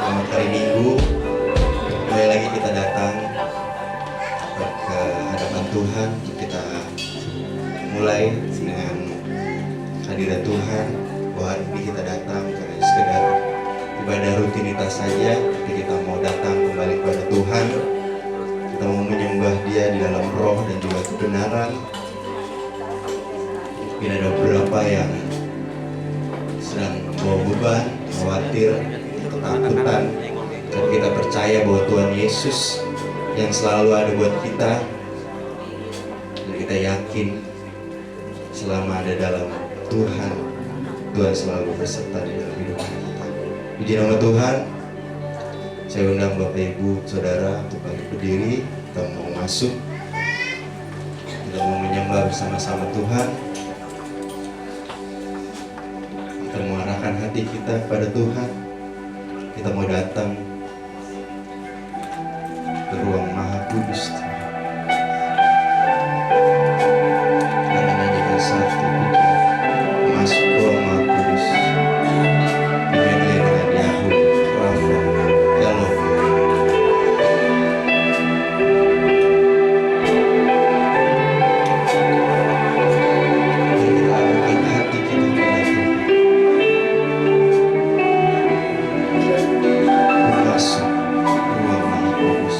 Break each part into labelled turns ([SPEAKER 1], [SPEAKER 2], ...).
[SPEAKER 1] Selamat hari Minggu. Kembali lagi kita datang ke hadapan Tuhan. Kita mulai dengan hadirat Tuhan. Bahwa hari ini kita datang karena sekedar ibadah rutinitas saja, tapi kita mau datang kembali kepada Tuhan. Kita mau menyembah Dia di dalam roh dan juga kebenaran. Mungkin ada beberapa yang sedang membawa beban, khawatir, ketakutan. Dan kita percaya bahwa Tuhan Yesus yang selalu ada buat kita. Dan kita yakin selama ada dalam Tuhan, Tuhan selalu berserta di dalam hidup kita. Puji nama Tuhan. Saya undang Bapak Ibu Saudara untuk bangkit berdiri. Kita mau masuk, kita mau menyembah bersama-sama Tuhan. Kita mengarahkan hati kita kepada Tuhan. Kita mau datang ke ruang Maha Kudus. Kita menyanyikan satu pujian, masuk ke ruang Maha Kudus. Dimulai dengan Yahweh, Rafa, Elohim. Mari kita arahkan hati kita kepada Tuhan. Masuk ruang Maha Kudus.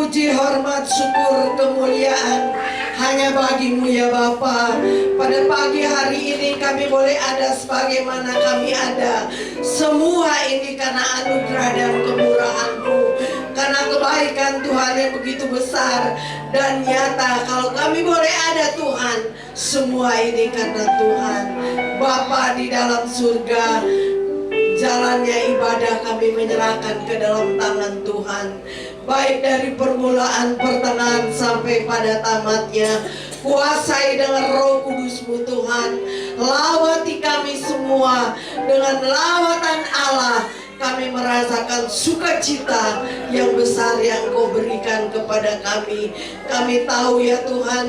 [SPEAKER 2] puji, hormat, syukur, kemuliaan hanya bagi-Mu ya Bapa. Pada pagi hari ini kami boleh ada sebagaimana kami ada. Semua ini karena anugerah dan kemurahan-Mu, karena kebaikan Tuhan yang begitu besar dan nyata. Kalau kami boleh ada Tuhan, semua ini karena Tuhan. Bapa di dalam surga, jalannya ibadah kami menyerahkan ke dalam tangan Tuhan. Baik dari permulaan, pertengahan sampai pada tamatnya. Kuasai dengan Roh Kudus-Mu Tuhan. Lawati kami semua dengan lawatan Allah. Kami merasakan sukacita yang besar yang Engkau berikan kepada kami. Kami tahu ya Tuhan,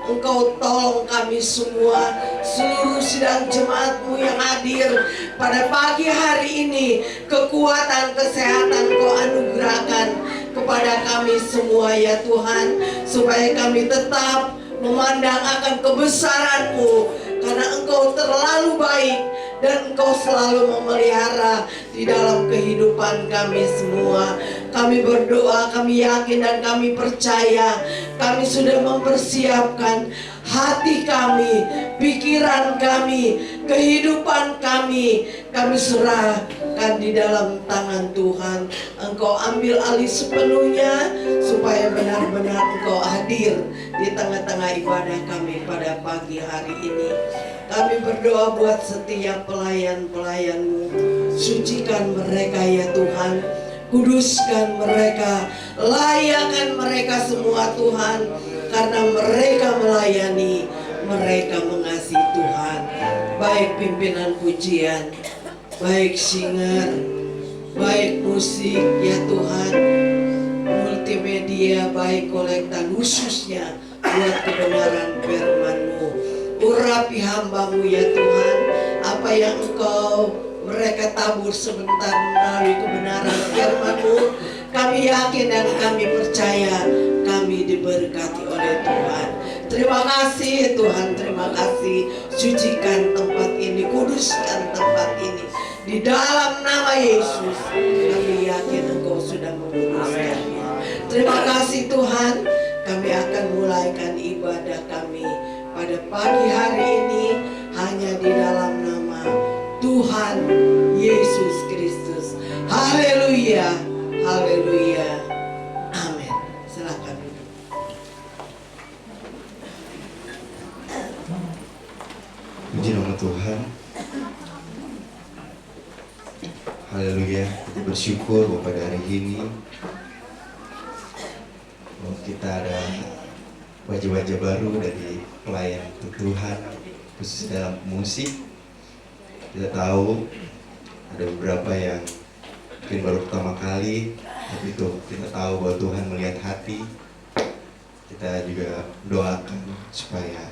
[SPEAKER 2] Engkau tolong kami semua, seluruh sidang jemaat-Mu yang hadir pada pagi hari ini. Kekuatan, kesehatan Engkau anugerahkan kepada kami semua ya Tuhan, supaya kami tetap memandang akan kebesaran-Mu, karena Engkau terlalu baik dan Engkau selalu memelihara di dalam kehidupan kami semua. Kami berdoa, kami yakin dan kami percaya kami sudah mempersiapkan hati kami, pikiran kami, kehidupan kami. Kami serahkan di dalam tangan Tuhan. Engkau ambil alih sepenuhnya supaya benar-benar Engkau hadir di tengah-tengah ibadah kami pada pagi hari ini. Kami berdoa buat setiap pelayan-pelayan-Mu. Sucikan mereka ya Tuhan, kuduskan mereka, layakkan mereka semua Tuhan, karena mereka melayani, mereka mengasihi Tuhan. Baik pimpinan pujian, baik singer, baik musik ya Tuhan, multimedia, baik kolektan, khususnya buat kebenaran firman-Mu. Urapi hamba-Mu ya Tuhan, apa yang Engkau mereka tabur sebentar melalui kebenaran firman-Mu, kami yakin dan kami percaya kami diberkati oleh Tuhan. Terima kasih Tuhan, terima kasih. Sucikan tempat ini, kuduskan tempat ini. Di dalam nama Yesus kami yakin Engkau sudah menguduskannya. Terima kasih Tuhan. Kami akan mulaikan ibadah kami pada pagi hari ini hanya di dalam nama Tuhan Yesus Kristus. Haleluya, haleluya, amin. Silakan duduk.
[SPEAKER 1] Puji nama Tuhan. Haleluya. Kita bersyukur bahwa pada hari ini kita ada wajah-wajah baru dari pelayan Tuhan, khusus dalam musik. Kita tahu ada beberapa yang mungkin baru pertama kali, tapi itu kita tahu bahwa Tuhan melihat hati. Kita juga doakan supaya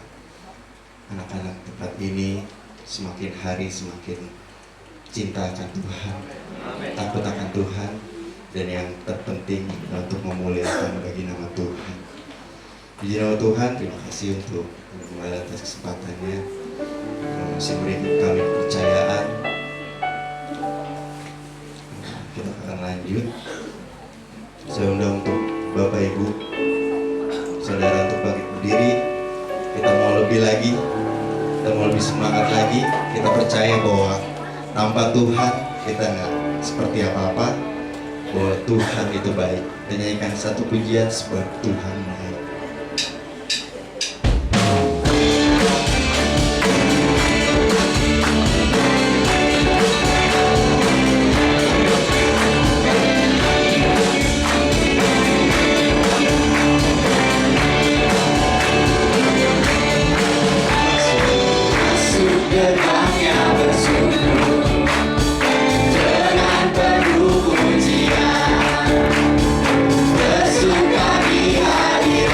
[SPEAKER 1] anak-anak tempat ini semakin hari semakin cinta akan Tuhan, takut akan Tuhan, dan yang terpenting untuk memuliakan bagi nama Tuhan. Puji nama Tuhan, terima kasih untuk mulai atas kesempatannya yang masih memberikan kami kepercayaan. Kita akan lanjut. Saya undang untuk Bapak Ibu, Saudara untuk bangkit berdiri. Kita mau lebih lagi, kita mau lebih semangat lagi. Kita percaya bahwa tanpa Tuhan kita nggak seperti apa-apa, bahwa Tuhan itu baik. Kita nyanyikan satu pujian sebab Tuhan baik.
[SPEAKER 3] Bersuka di hadirat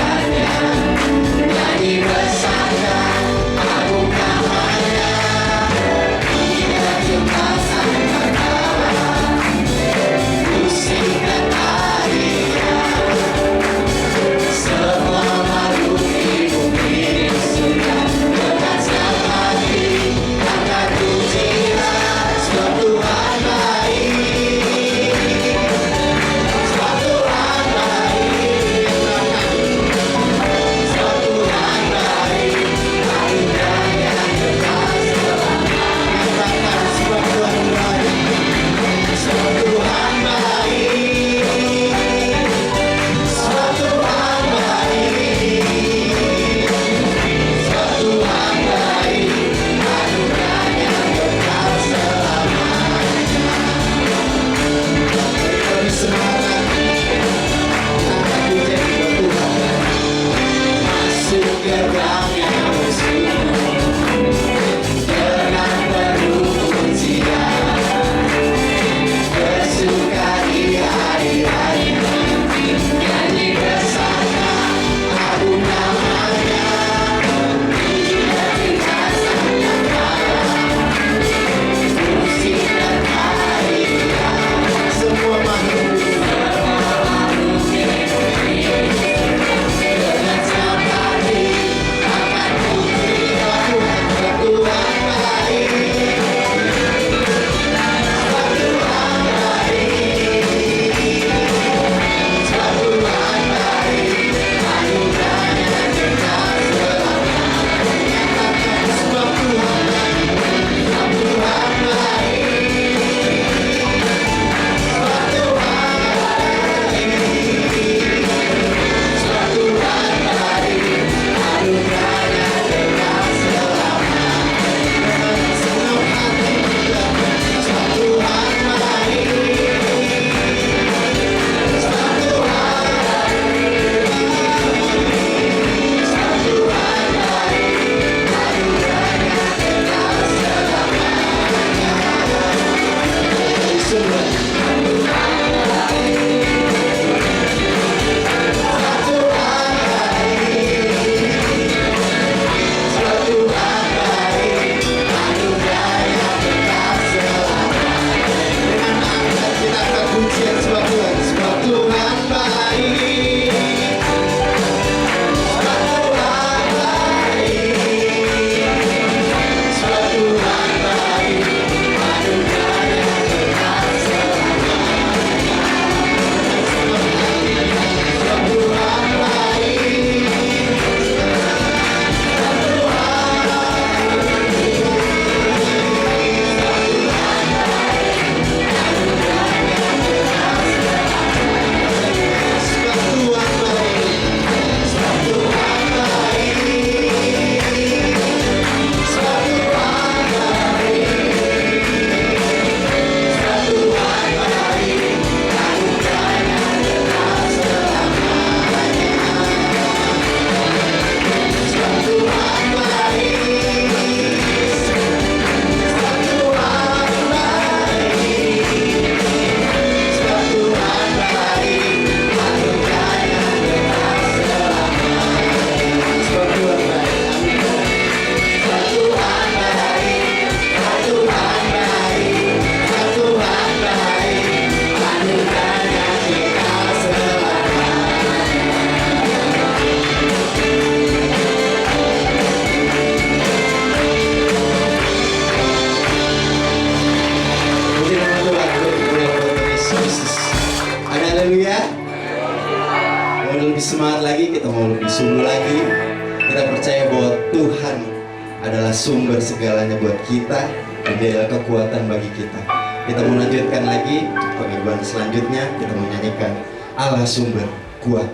[SPEAKER 1] Haleluya. Mau lebih semangat lagi, kita mau lebih sungguh lagi. Kita percaya bahwa Tuhan adalah sumber segalanya buat kita, dan Dia adalah kekuatan bagi kita. Kita mau lanjutkan lagi pengakuan selanjutnya. Kita mau nyanyikan Allah sumber kuat.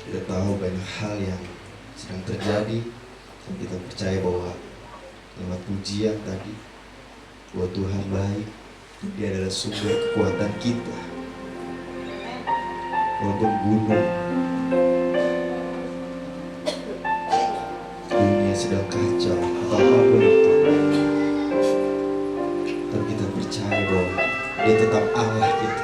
[SPEAKER 1] Kita tahu banyak hal yang sedang terjadi. Kita percaya bahwa lewat pujian tadi, bahwa Tuhan baik, Dia adalah sumber kekuatan kita. walaupun gunung, dunia sedang kacau atau apapun itu, tapi kita percaya bahwa Dia tetap Allah kita.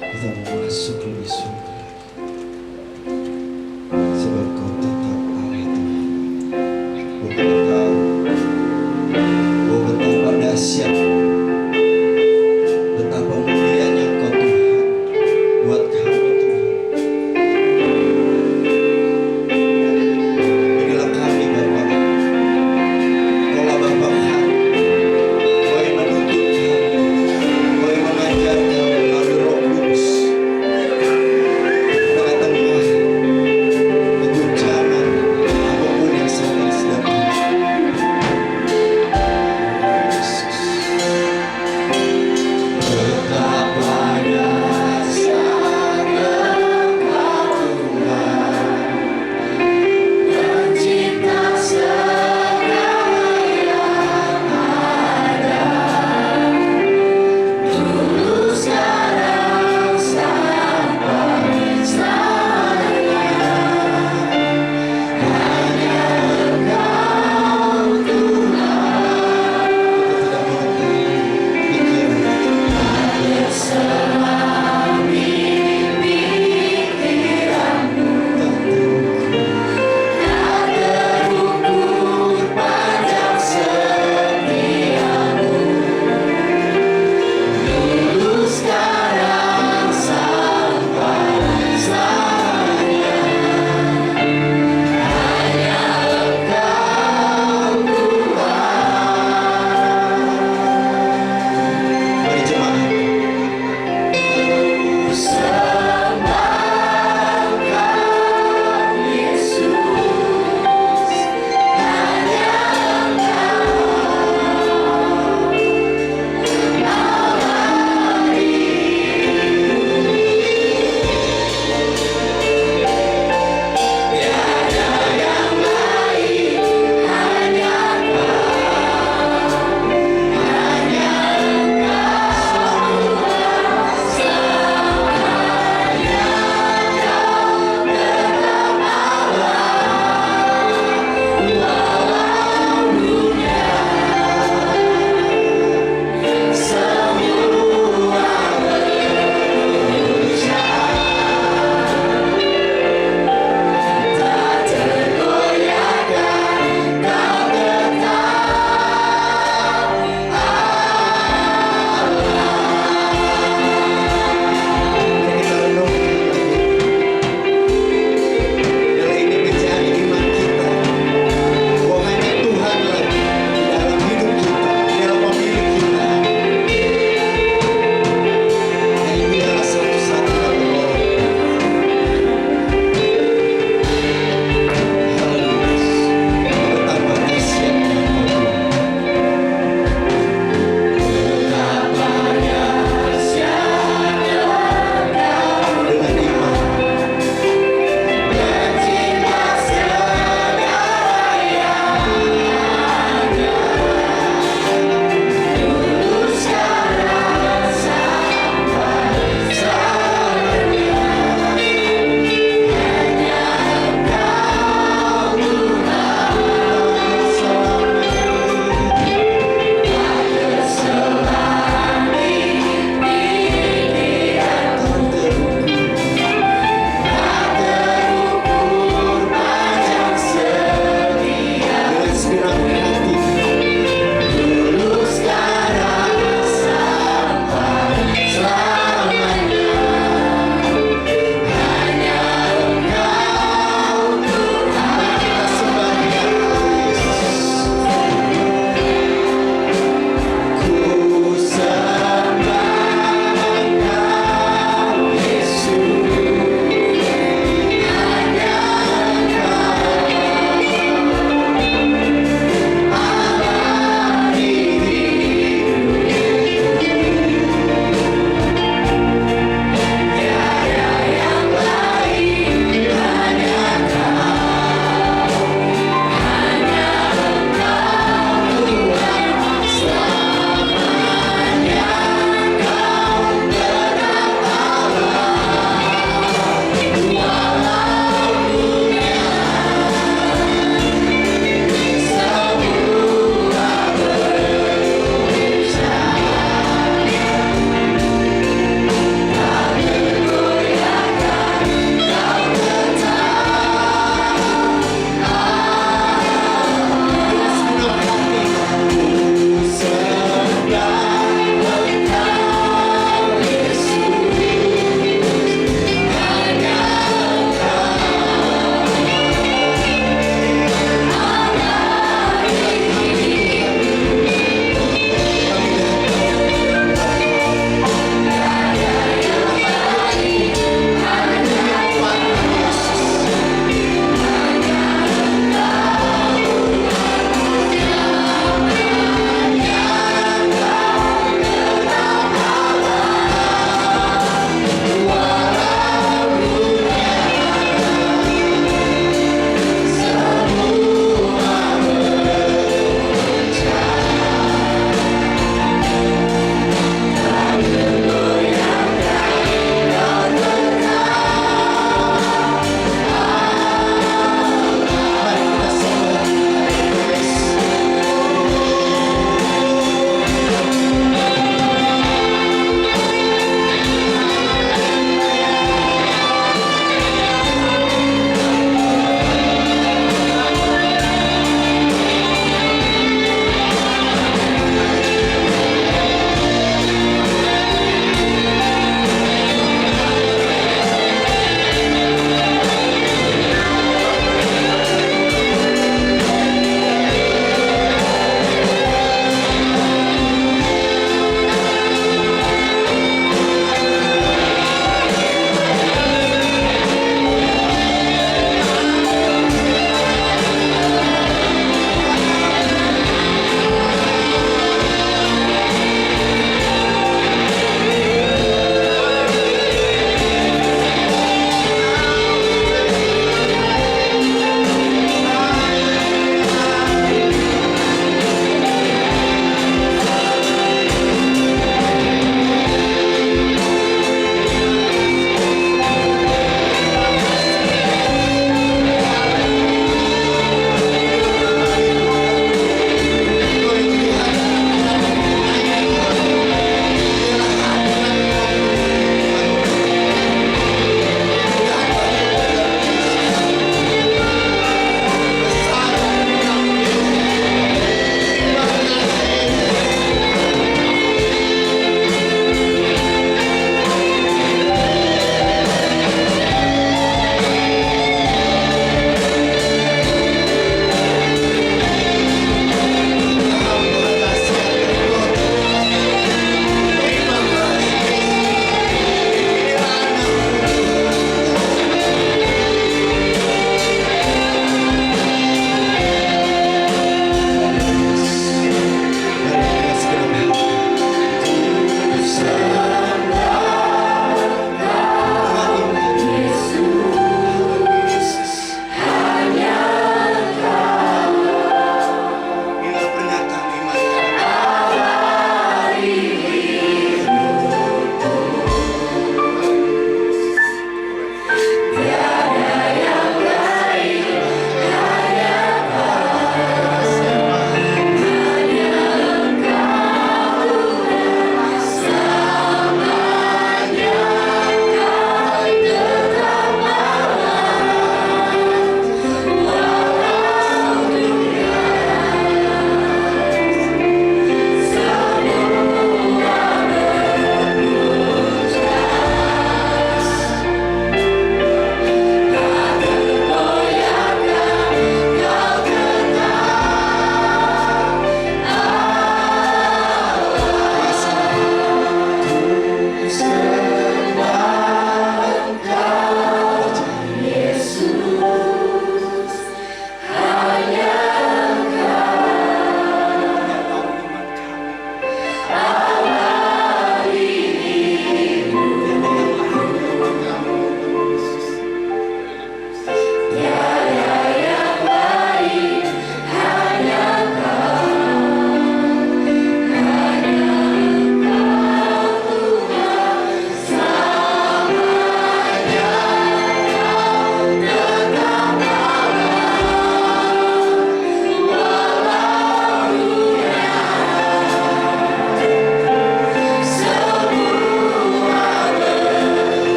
[SPEAKER 1] Kita mau masuk lebih sungguh lagi, sebab Kau tetap Allah Tuhan. Kita tahu bahwa betapa dahsyat, betapa mulianya Engkau Tuhan buat kami Tuhan. Inilah kami Bapa, Kaulah Bapa kami, Kau yang menuntut kami, Kau yang mengajar kami melalui Roh Kudus.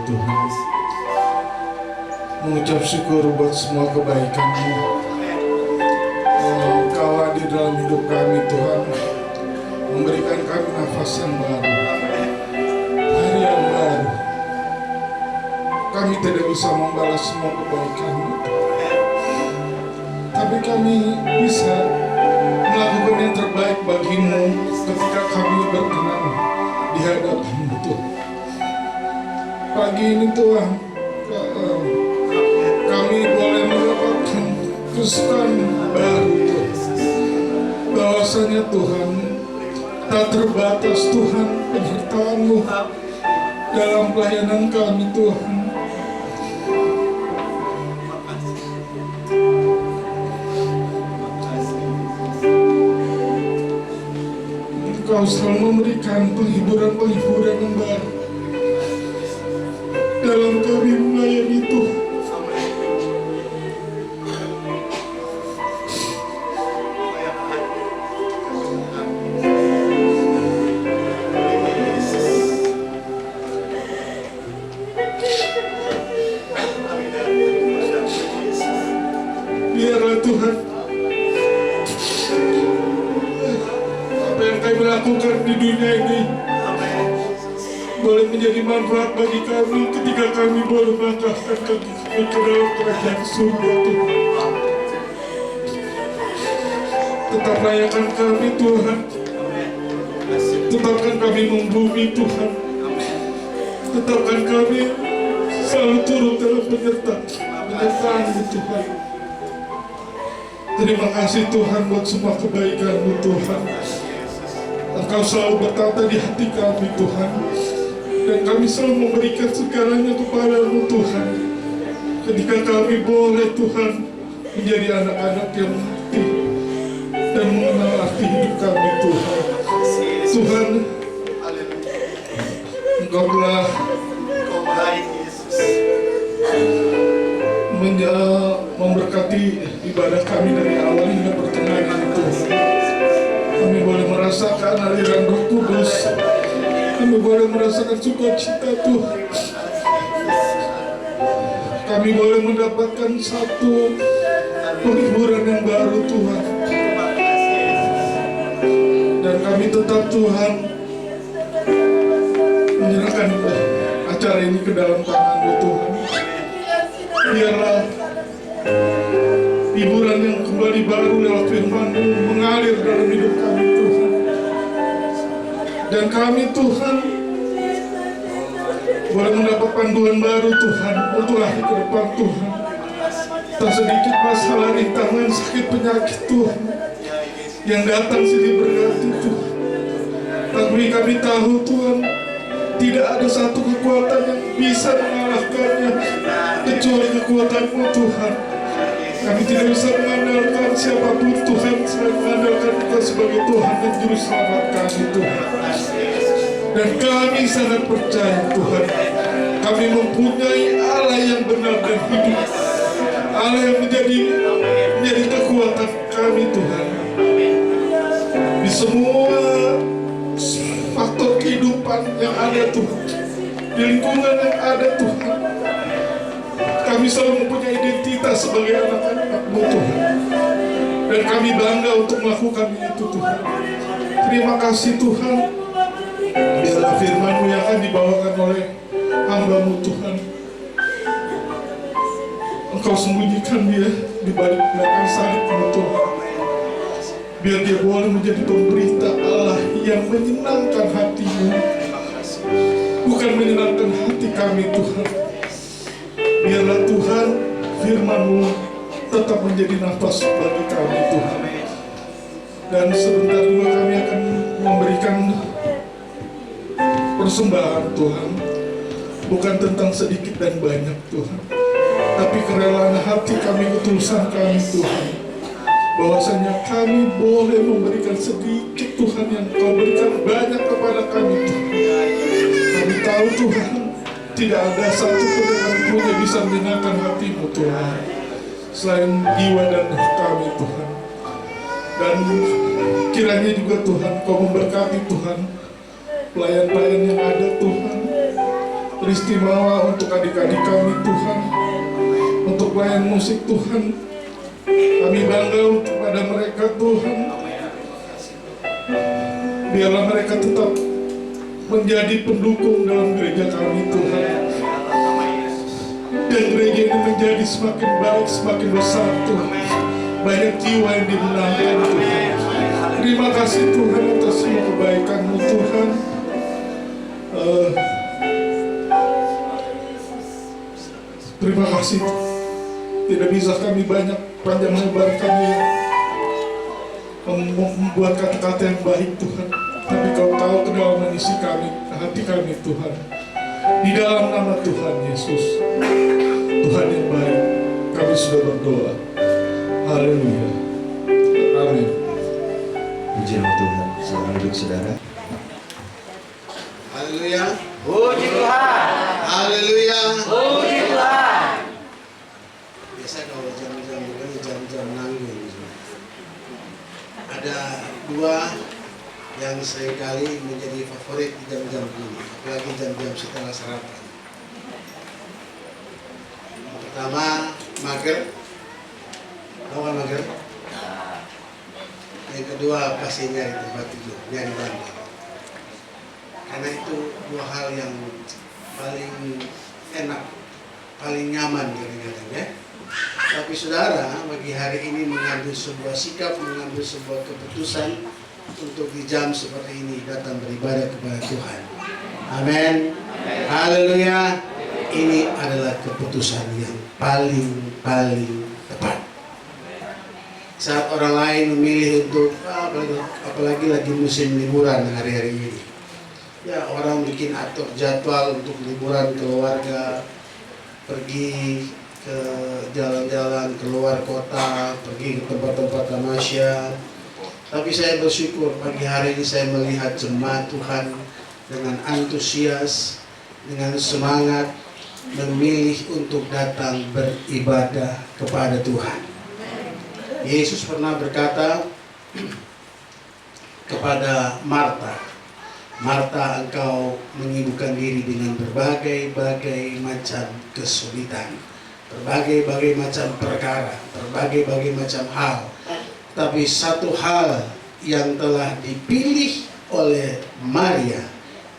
[SPEAKER 3] Tuhan. Mengucap syukur buat semua kebaikan-Mu. Engkau hadir dalam hidup kami Tuhan, memberikan kami nafas yang baru, hari yang baru. Kami tidak bisa membalas semua kebaikan-Mu, tapi kami bisa melakukan yang terbaik bagi-Mu ketika kami berkenan di hadapan-Mu Tuhan. Pagi ini Tuhan, kami boleh mendapatkan kesukaan baru Tuhan. Bahwasanya Tuhan, tak terbatas Tuhan penyertaan-Mu dalam pelayanan kami Tuhan. Engkau selalu memberikan penghiburan-penghiburan yang baru dalam kami melayani Tuhan. Biarlah Tuhan, apa yang kami lakukan di dunia ini boleh menjadi manfaat bagi kami ketika kami boleh melangkahkan kaki kami ke dalam kerajaan surga Tuhan. Tetap layakan kami Tuhan, tetapkan kami membumi Tuhan, tetapkan kami selalu turut dalam penyertaan-Mu Tuhan. Terima kasih Tuhan buat semua kebaikan-Mu Tuhan. Engkau selalu bertata di hati kami Tuhan, dan kami selalu memberikan segalanya kepada-Mu Tuhan. Ketika kami boleh Tuhan menjadi anak-anak yang mengerti dan mengenal arti hidup kami Tuhan. Tuhan, Engkau telah memberkati ibadah kami dari awal hingga pertengahan Tuhan. Kami boleh merasakan aliran Roh Kudus. Kami boleh merasakan sukacita Tuhan. Kami boleh mendapatkan satu penghiburan yang baru Tuhan. Dan kami tetap Tuhan menyerahkan acara ini ke dalam tangan-Mu Tuhan. Biarlah hiburan yang kembali baru lewat firman-Mu mengalir dalam hidup kami Tuhan. Dan kami Tuhan boleh mendapat panduan baru Tuhan untuk hari ke depan Tuhan. Tak sedikit masalah, rintangan, sakit, penyakit Tuhan yang datang silih berganti Tuhan. Tapi kami tahu Tuhan, tidak ada satu kekuatan yang bisa mengalahkannya kecuali kekuatan-Mu Tuhan. Kami tidak bisa mengandalkan siapapun Tuhan selain mengandalkan Engkau sebagai Tuhan dan Juru Selamat kami Tuhan. Dan kami sangat percaya Tuhan, kami mempunyai Allah yang benar dan hidup, Allah yang menjadi kekuatan kami Tuhan. Di semua faktor kehidupan yang ada Tuhan, di lingkungan yang ada Tuhan, kami selalu mempunyai identitas sebagai anak-anak-Mu Tuhan. Dan kami bangga untuk melakukan itu Tuhan. Terima kasih Tuhan. Biarlah firman-Mu yang akan dibawakan oleh hamba-Mu Tuhan, Engkau sembunyikan dia di balik belakang salib-Mu Tuhan. Biar dia boleh menjadi pemberita Allah yang menyenangkan hati-Mu, bukan menyenangkan hati kami Tuhan. Biarlah Tuhan firman-Mu tetap menjadi nafas bagi kami Tuhan. Dan sebentar juga kami akan memberikan persembahan Tuhan, bukan tentang sedikit dan banyak Tuhan, tapi kerelaan hati kami, ketulusan kami Tuhan, bahwasanya kami boleh memberikan sedikit Tuhan yang Kau berikan banyak kepada kami Tuhan. Kami tahu Tuhan, tidak ada satu pun yang bisa menyenangkan hati-Mu Tuhan selain jiwa dan roh kami Tuhan. Dan kiranya juga Tuhan Kau memberkati Tuhan pelayan-pelayan yang ada Tuhan, teristimewa untuk adik-adik kami Tuhan, untuk pelayan musik Tuhan. Kami bangga kepada mereka Tuhan. Biarlah mereka tetap menjadi pendukung dalam gereja kami Tuhan, dan gereja ini menjadi semakin baik, semakin besar Tuhan. Banyak jiwa yang dimenangkan Tuhan. Terima kasih Tuhan atas semua kebaikan-Mu Tuhan. Terima kasih. Tidak bisa kami banyak panjang lebar kami membuat kata-kata yang baik Tuhan, tapi Kau tahu kedalaman isi kami, hati kami Tuhan. Di dalam nama Tuhan Yesus, Tuhan yang baik, kami sudah berdoa. Haleluya. Amin.
[SPEAKER 1] Puji nama Tuhan. Selamat duduk saudara.
[SPEAKER 4] Haleluya.
[SPEAKER 5] Puji Tuhan.
[SPEAKER 4] Haleluya.
[SPEAKER 5] Puji Tuhan.
[SPEAKER 4] Biasa kalau jam-jam begini jam-jam nanggung. Ada dua yang seringkali menjadi favorit di jam-jam begini, apalagi jam-jam setelah sarapan. Yang pertama mager, tahu kan mager? Yang kedua pasti nyari tempat tidur, nyari bantal. Karena itu dua hal yang paling enak, paling nyaman kadang-kadang ya. Tapi saudara, bagi hari ini mengambil sebuah sikap, mengambil sebuah keputusan untuk di jam seperti ini datang beribadah kepada Tuhan. Amin. Haleluya. Ini adalah keputusan yang paling tepat. Saat orang lain memilih untuk apalagi lagi musim liburan hari-hari ini, ya orang bikin atur jadwal untuk liburan keluarga, pergi ke jalan-jalan keluar kota, pergi ke tempat-tempat tamasya. Tapi saya bersyukur pagi hari ini saya melihat jemaat Tuhan dengan antusias, dengan semangat memilih untuk datang beribadah kepada Tuhan. Yesus pernah berkata kepada Marta, Marta, engkau menyibukkan diri dengan berbagai macam kesulitan, berbagai macam perkara, berbagai macam hal. Tapi satu hal yang telah dipilih oleh Maria,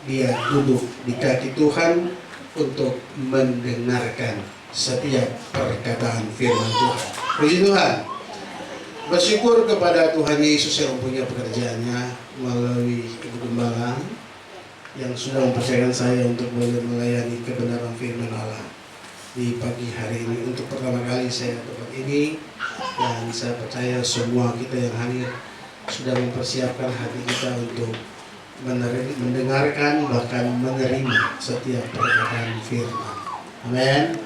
[SPEAKER 4] dia duduk di kaki Tuhan untuk mendengarkan setiap perkataan firman Tuhan. Puji Tuhan. Bersyukur kepada Tuhan Yesus yang punya pekerjaannya melalui Ibu Gembala yang sudah mempercayakan saya untuk boleh melayani kebenaran firman Allah di pagi hari ini. Untuk pertama kali saya tempat ini, dan saya percaya semua kita yang hadir sudah mempersiapkan hati kita untuk mendengarkan bahkan menerima setiap perkataan firman. Amin.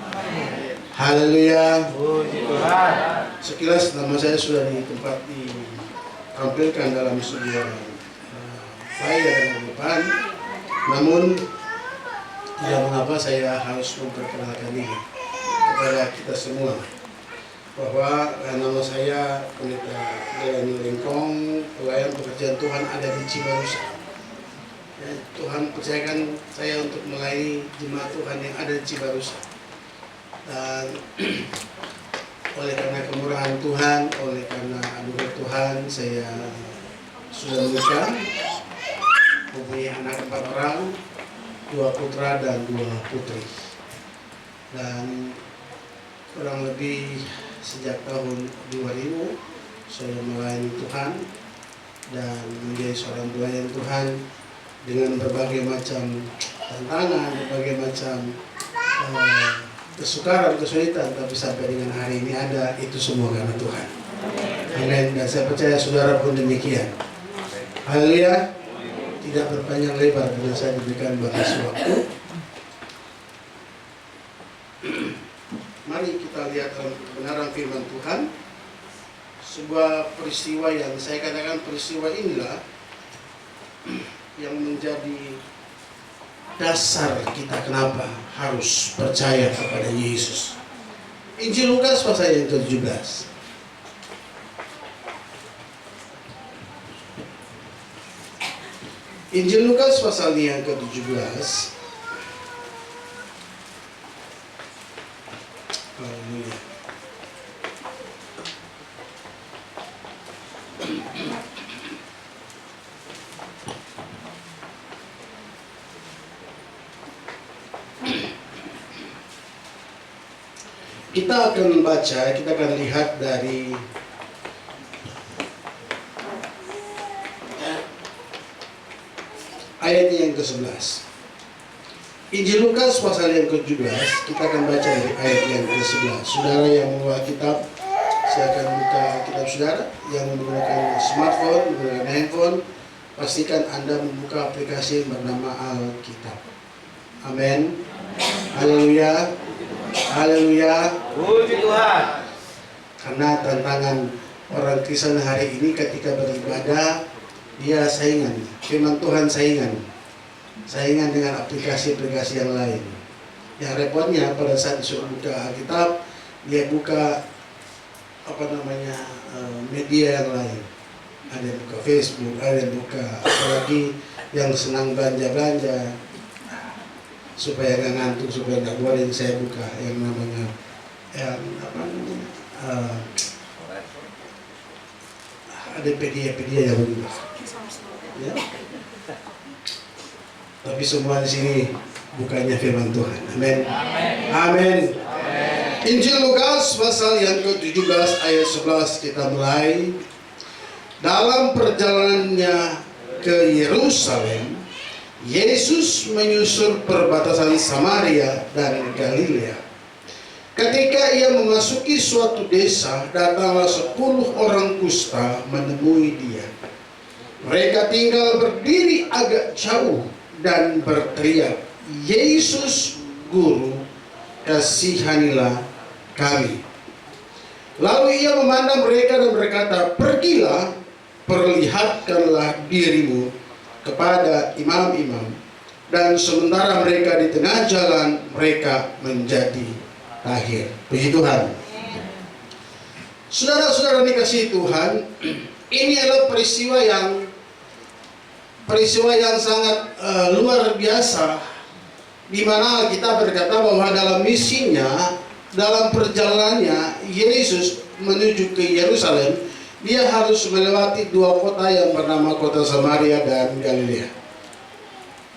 [SPEAKER 4] Haleluya.
[SPEAKER 5] Puji Tuhan.
[SPEAKER 4] Sekilas nama saya sudah ditampilkan dalam sebuah flyer yang depan. Namun tidak mengapa saya harus memperkenalkan diri kepada kita semua, bahwa nama saya Pendeta Delani Lingkong, pelayan pekerjaan Tuhan ada di Cibarusah. Tuhan percayakan saya untuk melayani jemaat Tuhan yang ada di Cibarusah. Dan oleh karena kemurahan Tuhan, oleh karena anugerah Tuhan, saya sudah menikah, mempunyai anak 4 orang, 2 putra dan 2 putri. Dan kurang lebih sejak tahun 2000 saya melayani Tuhan dan menjadi seorang pelayan Tuhan dengan berbagai macam tantangan, berbagai macam kesukaran, kesulitan, tapi sampai dengan hari ini ada, itu semua karena Tuhan. Amin. Dan saya percaya saudara pun demikian. Haleluya. Tidak berpanjang lebar karena saya diberikan batas waktu. Mari kita lihat dalam kebenaran firman Tuhan sebuah peristiwa yang saya katakan peristiwa inilah yang menjadi dasar kita kenapa harus percaya kepada Yesus. Injil Lukas pasal yang ke-17. Injil Lukas pasal yang ke-17 Haleluya. Kita akan baca, kita akan lihat dari ayat yang ke-11. Injil Lukas pasal yang ke-17, kita akan baca dari ayat yang ke-11. Saudara yang membawa kitab, silakan buka kitab saudara. Yang menggunakan smartphone, menggunakan handphone, pastikan Anda membuka aplikasi yang bernama Alkitab. Amin. Haleluya. Haleluya.
[SPEAKER 5] Puji Tuhan.
[SPEAKER 4] Karena tantangan orang Kristen hari ini ketika beribadah, dia saingan. Firman Tuhan saingan dengan aplikasi-aplikasi yang lain. Yang repotnya pada saat disuruh buka Alkitab, dia buka media yang lain. Ada yang buka Facebook, ada yang buka apalagi yang senang belanja-belanja. Supaya nggak ngantuk, supaya nggak boring, saya buka yang namanya ada media yang begitu. Ya. Tapi semua di sini bukannya firman Tuhan. Amin. Amin. Injil Lukas pasal yang ke-17 ayat 11 kita mulai. Dalam perjalanannya ke Yerusalem, Yesus menyusur perbatasan Samaria dan Galilea. Ketika ia memasuki suatu desa, datanglah 10 orang kusta menemui dia. Mereka tinggal berdiri agak jauh dan berteriak, "Yesus, Guru, kasihanilah kami." Lalu ia memandang mereka dan berkata, "Pergilah, perlihatkanlah dirimu kepada imam-imam." Dan sementara mereka di tengah jalan, mereka menjadi tahir. Puji Tuhan. Saudara-saudara dikasihi Tuhan, ini adalah peristiwa yang sangat luar biasa, di mana kita berkata bahwa dalam misinya, dalam perjalanannya Yesus menuju ke Yerusalem, dia harus melewati 2 kota yang bernama kota Samaria dan Galilea.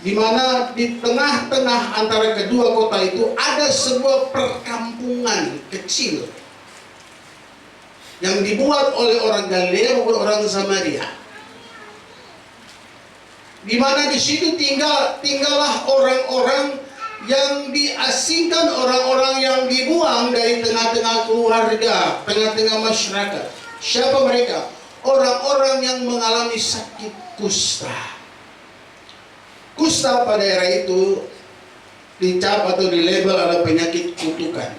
[SPEAKER 4] Di mana di tengah-tengah antara kedua kota itu ada sebuah perkampungan kecil yang dibuat oleh orang Galilea maupun orang Samaria. Di mana di situ tinggallah orang-orang yang diasingkan, orang-orang yang dibuang dari tengah-tengah keluarga, tengah-tengah masyarakat. Siapa mereka? Orang-orang yang mengalami sakit kusta. Kusta pada era itu dicap atau dilabel adalah penyakit kutukan.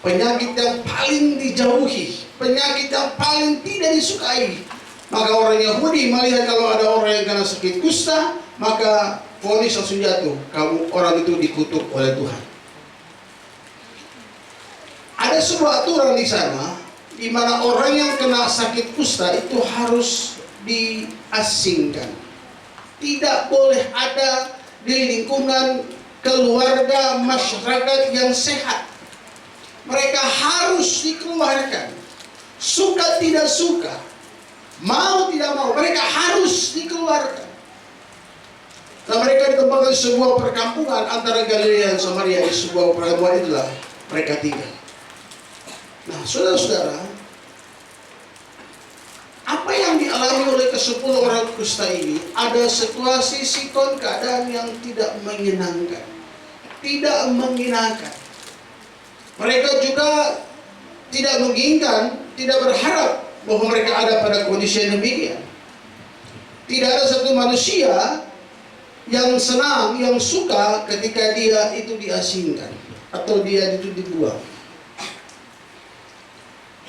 [SPEAKER 4] Penyakit yang paling dijauhi, penyakit yang paling tidak disukai. Maka orang Yahudi melihat kalau ada orang yang kena sakit kusta, maka vonis langsung jatuh, orang itu dikutuk oleh Tuhan. Ada sebuah aturan di sana, di mana orang yang kena sakit kusta itu harus diasingkan. Tidak boleh ada di lingkungan keluarga masyarakat yang sehat. Mereka harus dikeluarkan. Suka tidak suka, mau tidak mau, mereka harus dikeluarkan. Dan mereka ditempatkan di sebuah perkampungan antara Galilea dan Samaria. Di sebuah perkampungan itulah mereka tinggal. Nah, saudara-saudara, apa yang dialami oleh ke-10 orang kusta ini? Ada situasi sikon, keadaan yang tidak menyenangkan, tidak mengenakan. Mereka juga tidak menginginkan, tidak berharap bahwa mereka ada pada kondisi yang demikian. Tidak ada satu manusia yang senang, yang suka ketika dia itu diasingkan atau dia itu dibuang.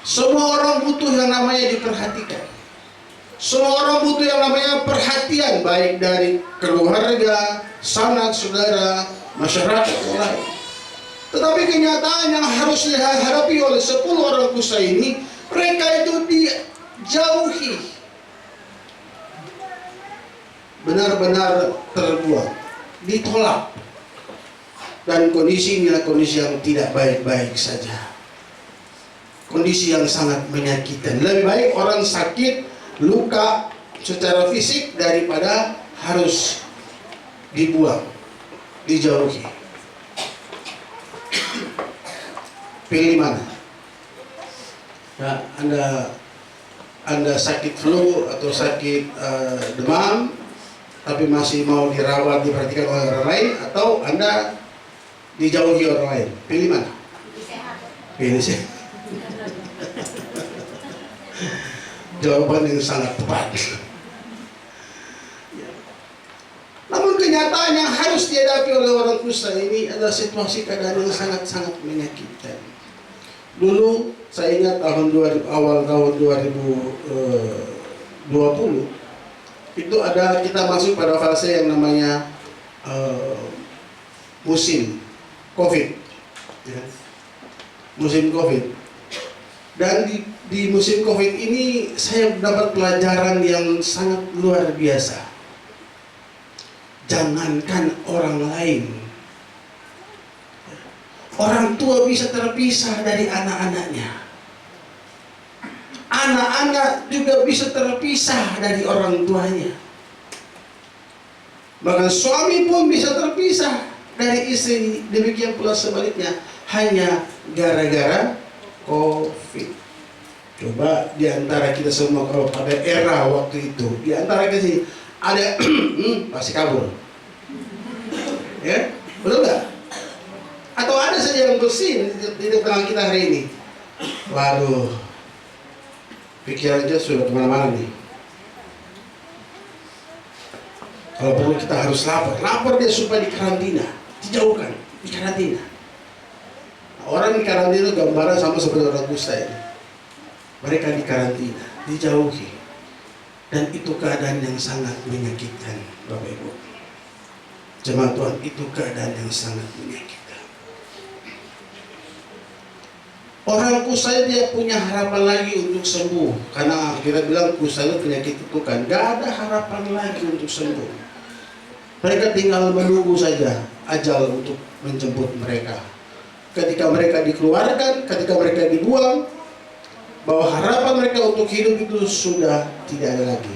[SPEAKER 4] Semua orang butuh yang namanya diperhatikan. Semua orang butuh yang namanya perhatian, baik dari keluarga, sanak, saudara, masyarakat yang lain. Tetapi kenyataan yang harus dihadapi oleh 10 orang kusta ini, mereka itu dijauhi, benar-benar terbuang, ditolak. Dan kondisi ini adalah kondisi yang tidak baik-baik saja. Kondisi yang sangat menyakitkan. Lebih baik orang sakit, luka secara fisik daripada harus dibuang, dijauhi. Pilih mana? Ya, Anda sakit flu atau sakit demam, tapi masih mau dirawat, diperhatikan oleh orang lain, atau Anda dijauhi orang lain? Pilih mana? Pilih sehat. Jawaban yang sangat tepat. Namun kenyataan yang harus dihadapi oleh orang kusta ini adalah situasi keadaan yang sangat-sangat menyakitkan. Dulu saya ingat awal tahun 2020 itu kita masuk pada fase yang namanya musim COVID, ya. Musim COVID. Dan di musim COVID ini saya dapat pelajaran yang sangat luar biasa. Jangankan orang lain, orang tua bisa terpisah dari anak-anaknya. Anak-anak juga bisa terpisah dari orang tuanya. Bahkan suami pun bisa terpisah dari istri. Demikian pula sebaliknya, hanya gara-gara COVID. Coba di antara kita semua kalau pada era waktu itu, di antara kita sini ada pasti kabur, ya, betul nggak? Atau ada saja yang bersih di tengah kita hari ini. Waduh, pikirannya sudah kemana-mana nih. Kalau perlu kita harus lapor dia supaya dikarantina, dijauhkan, dikarantina. Orang di karantina gambaran sama seperti orang kusta ini. Mereka dikarantina, dijauhi. Dan itu keadaan yang sangat menyakitkan, Bapak Ibu. Jemaat Tuhan, itu keadaan yang sangat menyakitkan. Orang kusta dia punya harapan lagi untuk sembuh. Karena kita bilang kusta itu penyakit itu kan, gak ada harapan lagi untuk sembuh. Mereka tinggal menunggu saja ajal untuk menjemput mereka. Ketika mereka dikeluarkan, ketika mereka dibuang, bahwa harapan mereka untuk hidup itu sudah tidak ada lagi.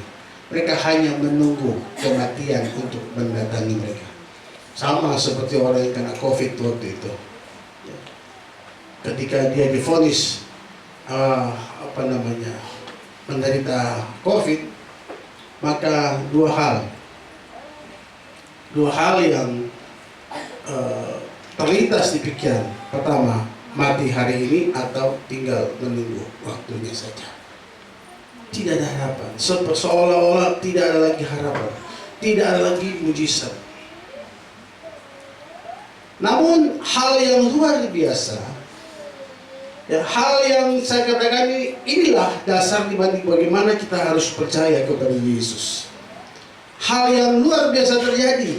[SPEAKER 4] Mereka hanya menunggu kematian untuk mendatangi mereka. Sama seperti orang yang kena COVID waktu itu. Ketika dia divonis menderita COVID, maka dua hal yang terlintas di pikiran. Pertama, mati hari ini atau tinggal menunggu waktunya saja. Tidak ada harapan. Seolah-olah tidak ada lagi harapan, tidak ada lagi mujizat. Namun hal yang luar biasa, ya, hal yang saya katakan inilah dasar dibanding bagaimana kita harus percaya kepada Yesus. Hal yang luar biasa terjadi.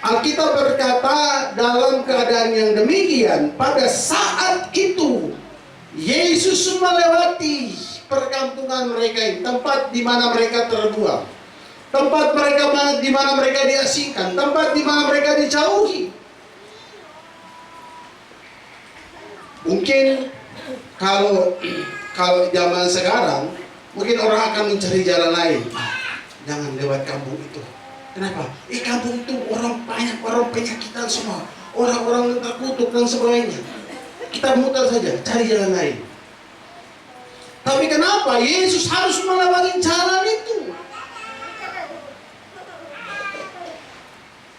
[SPEAKER 4] Alkitab berkata dalam keadaan yang demikian, pada saat itu Yesus melewati perkampungan mereka, tempat di mana mereka terbuang, tempat di mana mereka diasingkan, tempat di mana mereka dijauhi. Mungkin kalau zaman sekarang, mungkin orang akan mencari jalan lain. Jangan lewat kampung itu. Kenapa? Kampung itu banyak orang penyakitan semua, orang-orang yang terkutuk dan sebagainya. Kita muter saja, cari jalan lain. Tapi kenapa Yesus harus melewati jalan itu?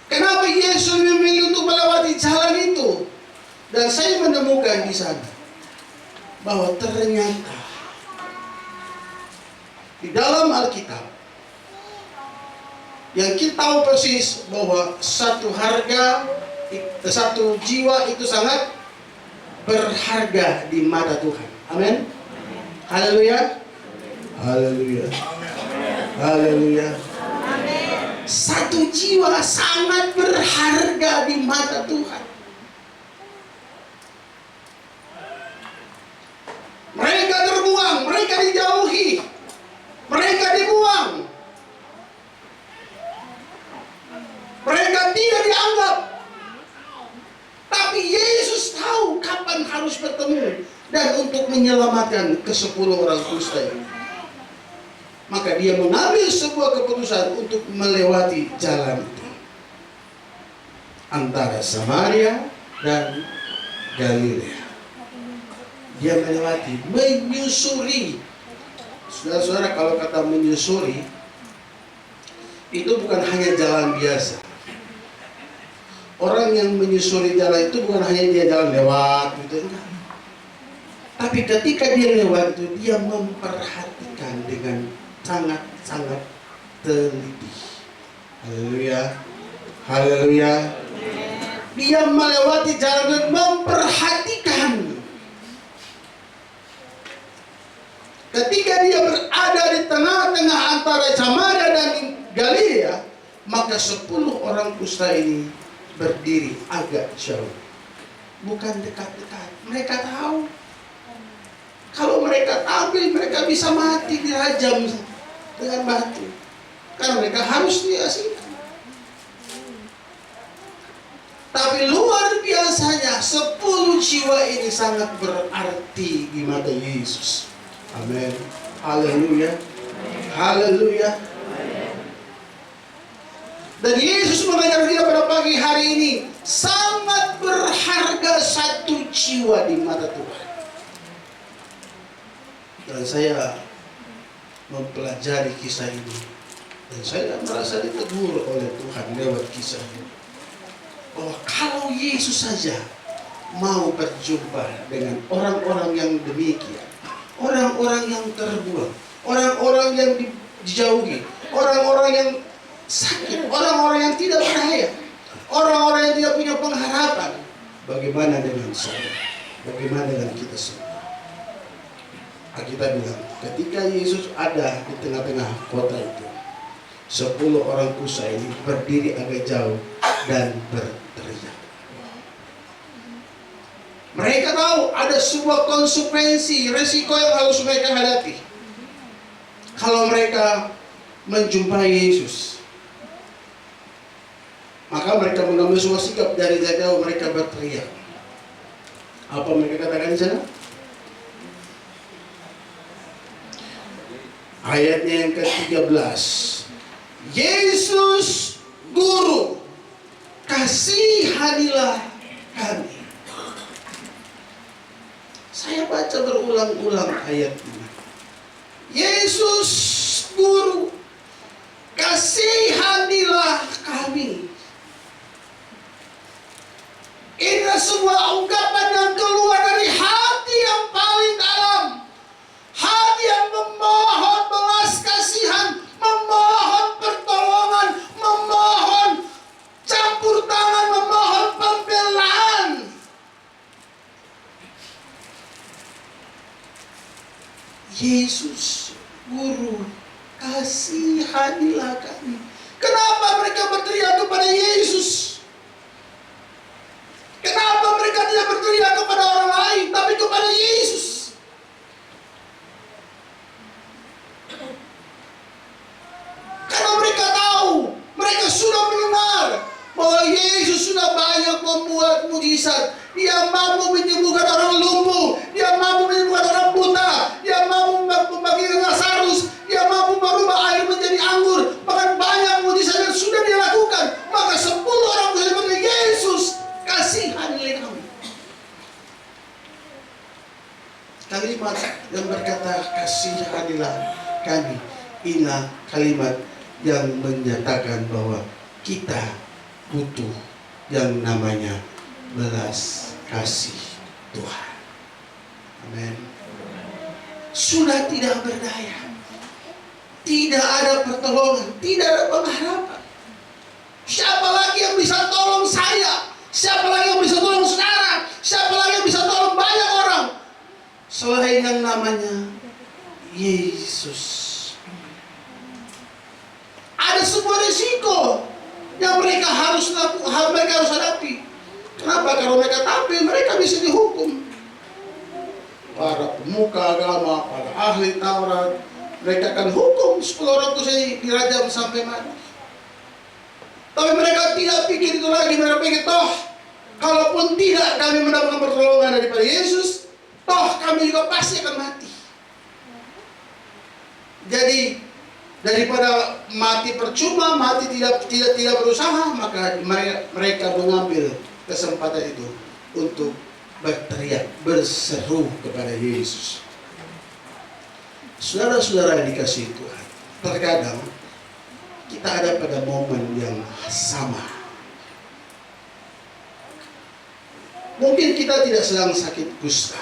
[SPEAKER 4] Kenapa Yesus memilih untuk melewati jalan itu? Dan saya menemukan di sana bahwa ternyata di dalam Alkitab yang kita tahu persis bahwa satu jiwa itu sangat berharga di mata Tuhan. Amin. Haleluya. Haleluya. Haleluya. Satu jiwa sangat berharga di mata Tuhan. Mereka terbuang, mereka dijauhi, mereka dibuang. Mereka tidak dianggap. harus bertemu dan untuk menyelamatkan ke-10 orang kusta ini. Maka dia mengambil sebuah keputusan untuk melewati jalan itu antara Samaria dan Galilea. Dia melewati, menyusuri. Saudara-saudara, kalau kata menyusuri, itu bukan hanya jalan biasa. Orang yang menyusuri jalan itu bukan hanya dia jalan lewat gitu, enggak. Tapi ketika dia lewat itu, dia memperhatikan dengan sangat-sangat teliti. Haleluya. Haleluya. Dia melewati jalan dan memperhatikan. Ketika dia berada di tengah-tengah antara Samaria dan Galilea, maka 10 orang kusta ini berdiri agak jauh. Bukan dekat-dekat. Mereka tahu kalau mereka tampil, mereka bisa mati, dirajam dengan batu. Karena mereka harus diasingkan. Tapi luar biasanya 10 jiwa ini sangat berarti di mata Yesus. Amin. Haleluya. Haleluya. Dan Yesus mengajar kita pada pagi hari ini, sangat berharga 1 jiwa di mata Tuhan. Dan saya mempelajari kisah ini, dan saya merasa ditegur oleh Tuhan lewat kisah ini, bahwa kalau Yesus saja mau berjumpa dengan orang-orang yang demikian, orang-orang yang terbuang, orang-orang yang dijauhi, orang-orang yang sakit, orang-orang yang tidak berdaya, orang-orang yang tidak punya pengharapan, bagaimana dengan saya? Bagaimana dengan kita semua? Kita bilang, ketika Yesus ada di tengah-tengah kota itu, 10 orang kusta ini berdiri agak jauh dan berteriak. Mereka tahu ada sebuah konsekuensi, resiko yang harus mereka hadapi kalau mereka menjumpai Yesus. Maka mereka mengambil sebuah sikap, dari jauh mereka berteriak. Apa mereka katakan di sana? Ayatnya yang ke-13. Yesus Guru, kasihanilah kami. Saya baca berulang-ulang ayat ini. Yesus Guru, kasihanilah kami. Ini sebuah ungkapan yang keluar dari hati yang paling dalam. Hati yang memohon belas kasihan, memohon pertolongan, memohon campur tangan, memohon pembelaan. Yesus Guru, kasihanilah kami. Kenapa mereka berteriak kepada Yesus? Kenapa mereka tidak berteriak kepada orang lain, tapi kepada Yesus? Karena mereka tahu, mereka sudah mendengar bahwa Yesus sudah banyak membuat mujizat. Dia mampu menyembuhkan orang lumpuh, dia mampu menyembuhkan orang buta, dia mampu membagikan Lazarus, dia mampu merubah air menjadi anggur. Bahkan banyak mujizat yang sudah dia lakukan. Maka 10 orang berkata, Yesus, kasihanilah kami. Kalimat yang berkata kasihanilah kami, inilah kalimat yang menyatakan bahwa kita butuh yang namanya belas kasih Tuhan. Amin. Sudah tidak berdaya, tidak ada pertolongan, tidak ada pengharapan. Siapa lagi yang bisa tolong saya? Siapa lagi yang bisa tolong saudara? Siapa lagi yang bisa tolong banyak orang selain yang namanya Yesus? Ada sebuah risiko yang mereka harus hadapi. Kenapa? Kalau mereka tampil, mereka bisa dihukum. Para pemuka agama, para ahli Taurat, mereka akan hukum 10 orang itu dirajam sampai mati. Tapi mereka tidak pikir itu lagi. Mereka pikir, toh Kalaupun tidak kami mendapatkan pertolongan daripada Yesus, toh kami juga pasti akan mati. Jadi daripada mati percuma, mati tidak berusaha, maka mereka mengambil kesempatan itu untuk berteriak, berseru kepada Yesus. Saudara-saudara yang dikasihi Tuhan, terkadang kita ada pada momen yang sama. Mungkin kita tidak sedang sakit kusta.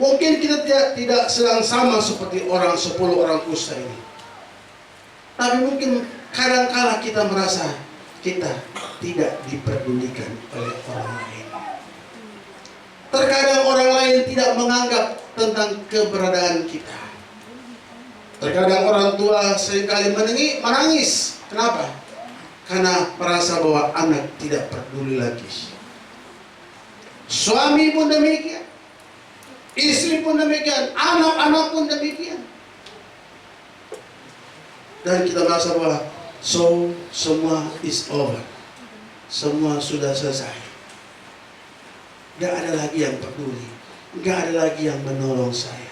[SPEAKER 4] Mungkin kita tidak sedang sama seperti 10 orang kusta ini. Tapi mungkin kadang-kala kita merasa kita tidak diperdulikan oleh orang lain. Terkadang orang lain tidak menganggap tentang keberadaan kita. Terkadang orang tua seringkali menangis. Kenapa? Karena merasa bahwa anak tidak peduli lagi. Suami pun demikian, istri pun demikian, anak-anak pun demikian. Dan kita merasa bahwa semua is over. Semua sudah selesai. Gak ada lagi yang peduli. Gak ada lagi yang menolong saya.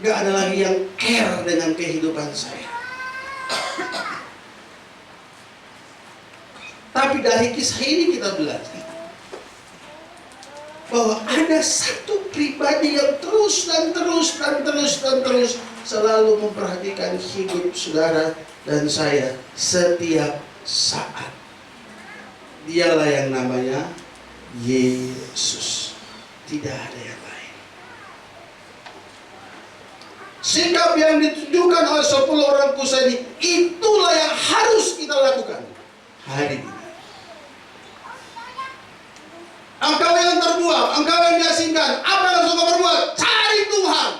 [SPEAKER 4] Gak ada lagi yang care dengan kehidupan saya. Tapi dari kisah ini kita belajar bahwa ada satu pribadi yang terus selalu memperhatikan hidup saudara dan saya setiap saat. Dialah yang namanya Yesus. Tidak ada yang lain. Sikap yang ditunjukkan oleh 10 orang kusta ini, itulah yang harus kita lakukan hari ini. Engkau yang terbuang, engkau yang diasingkan, apa yang harus engkau perbuat? Cari Tuhan.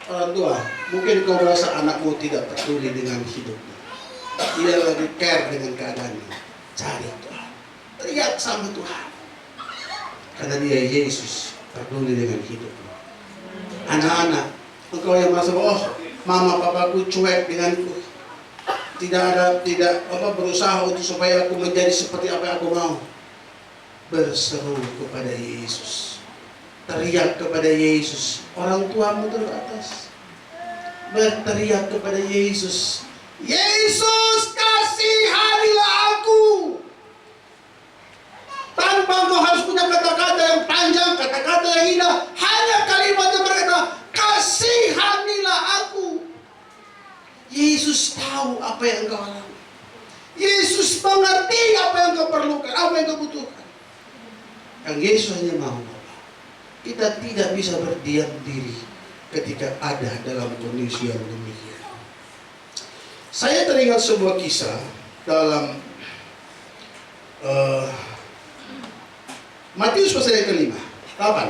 [SPEAKER 4] Orang tua, mungkin kau merasa anakmu tidak peduli dengan hidupmu, tidak lagi care dengan keadaanmu. Cari Tuhan, teriak sama Tuhan, karena Dia Yesus peduli dengan hidupmu. Anak-anak, engkau yang merasa bahwa mama papaku cuek denganku, tidak berusaha untuk supaya aku menjadi seperti apa yang aku mau. Berseru kepada Yesus, teriak kepada Yesus. Orang tuamu di atas, berteriak kepada Yesus. Yesus, kasihanilah aku. Tanpa engkau harus punya kata-kata yang panjang, kata-kata yang indah, hanya kalimat yang berkata, kasihanilah aku. Yesus tahu apa yang engkau alami. Yesus mengerti apa yang engkau perlukan, apa yang engkau butuhkan. Yang Yesus hanya mau kita tidak bisa berdiam diri ketika ada dalam kondisi yang demikian. Saya teringat sebuah kisah dalam Matius pasal yang ke-5, 8.